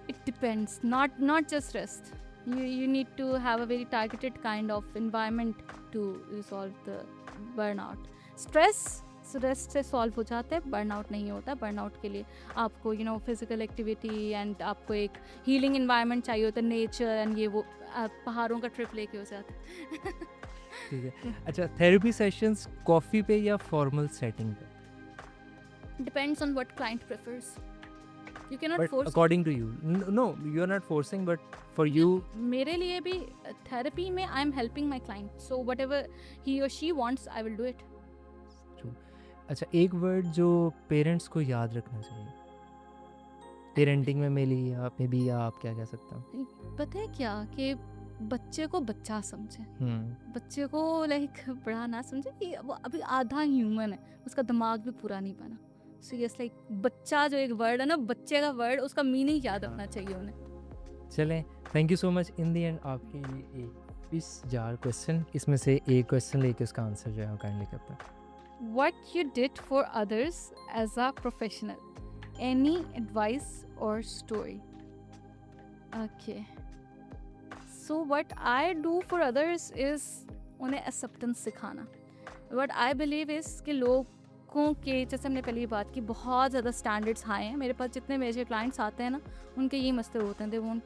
It depends. Not just rest. You need to have a very targeted kind of environment to resolve the burnout. Stress rest से solve हो जाता है, burnout नहीं होता। बर्नआउट के लिए आपको फिजिकल एक्टिविटी एंड आपको एक हीलिंग इन्वायरमेंट चाहिए होता है, नेचर एंड ये वो, पहाड़ों का ट्रिप लेके हो जाता है। ठीक है। अच्छा, थेरेपी सेशंस कॉफ़ी पे या फॉर्मल सेटिंग पे? Depends on what client prefers. You cannot but force. According to you, no you are not forcing, but for you? मेरे लिए भी थेरेपी में I am helping my client, so whatever he और she wants I will do it. अच्छा, एक word जो parents को याद रखना चाहिए पेरेंटिंग में, मेली या मे बी, या आप क्या कह सकते हो? पता है क्या, कि बच्चे को बच्चा समझे, बच्चे को लाइक बड़ा ना समझे, कि वो अभी आधा ह्यूमन है, उसका दिमाग भी पूरा नहीं बना। सो यस, लाइक बच्चा जो एक वर्ड है ना, बच्चे का वर्ड, उसका मीनिंग याद रखना चाहिए उन्हें। चलें, thank you so much. In the and आपके ये 20,000 क्वेश्चन, इसमें से एक क्वेश्चन लेके उसका आंसर जो है काइंडली करते हैं। What you did for others as a professional? Any advice or story? Okay. So what I do for others is उन्हें acceptance सिखाना। What I believe is कि लोगों के, जैसे हमने पहले ही बात की, बहुत ज़्यादा स्टैंडर्ड्स हाई हैं। मेरे पास जितने मेरे क्लाइंट्स आते हैं ना, उनके ये मसले होते हैं, दे वोंट,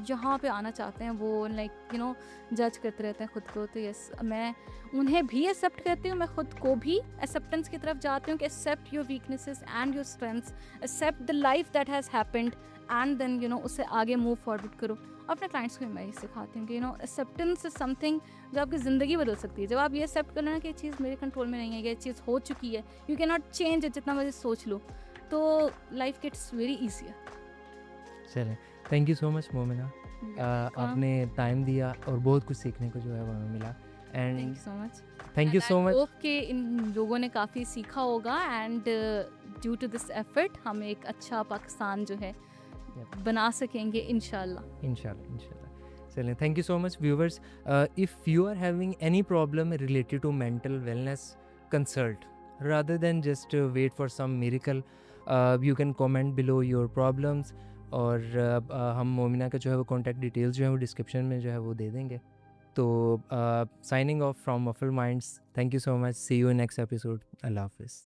जहाँ पे आना चाहते हैं वो लाइक जज करते रहते हैं खुद को। तो यस, मैं उन्हें भी एक्सेप्ट करती हूँ, मैं खुद को भी एक्सेप्टेंस की तरफ जाती हूँ कि accept your weaknesses and your strengths, accept the life that has happened, and then उससे आगे मूव फॉरवर्ड करो। अपने क्लाइंट्स को मैं ये सिखाती हूँ कि एक्सेप्टेंस इज समथिंग जो आपकी ज़िंदगी बदल सकती है। जब आप ये एक्सेप्ट करना कि ये चीज़ मेरे कंट्रोल में नहीं है, ये चीज़ हो चुकी है, you can not change it, जितना मर्जी सोच लो, तो लाइफ गेट्स वेरी ईजियर। चलें, thank you so much Momina, आपने टाइम दिया और बहुत कुछ सीखने को जो है वो हमें मिला। And thank you so much. Thank you so much. Hope कि इन लोगों ने काफ़ी सीखा होगा, and due to this effort हम एक अच्छा पाकिस्तान जो है बना सकेंगे इंशाल्लाह। इंशाल्लाह। चलें, thank you so much viewers. If you are having any problem related to mental wellness, consult rather than just wait for some miracle. You can comment below your problems, और हम मोमिना का जो है वो कॉन्टैक्ट डिटेल्स जो है वो description में जो है वो दे देंगे। तो signing off from Muffle Minds, thank you so much, see you in next episode, अल्लाह हाफिज़।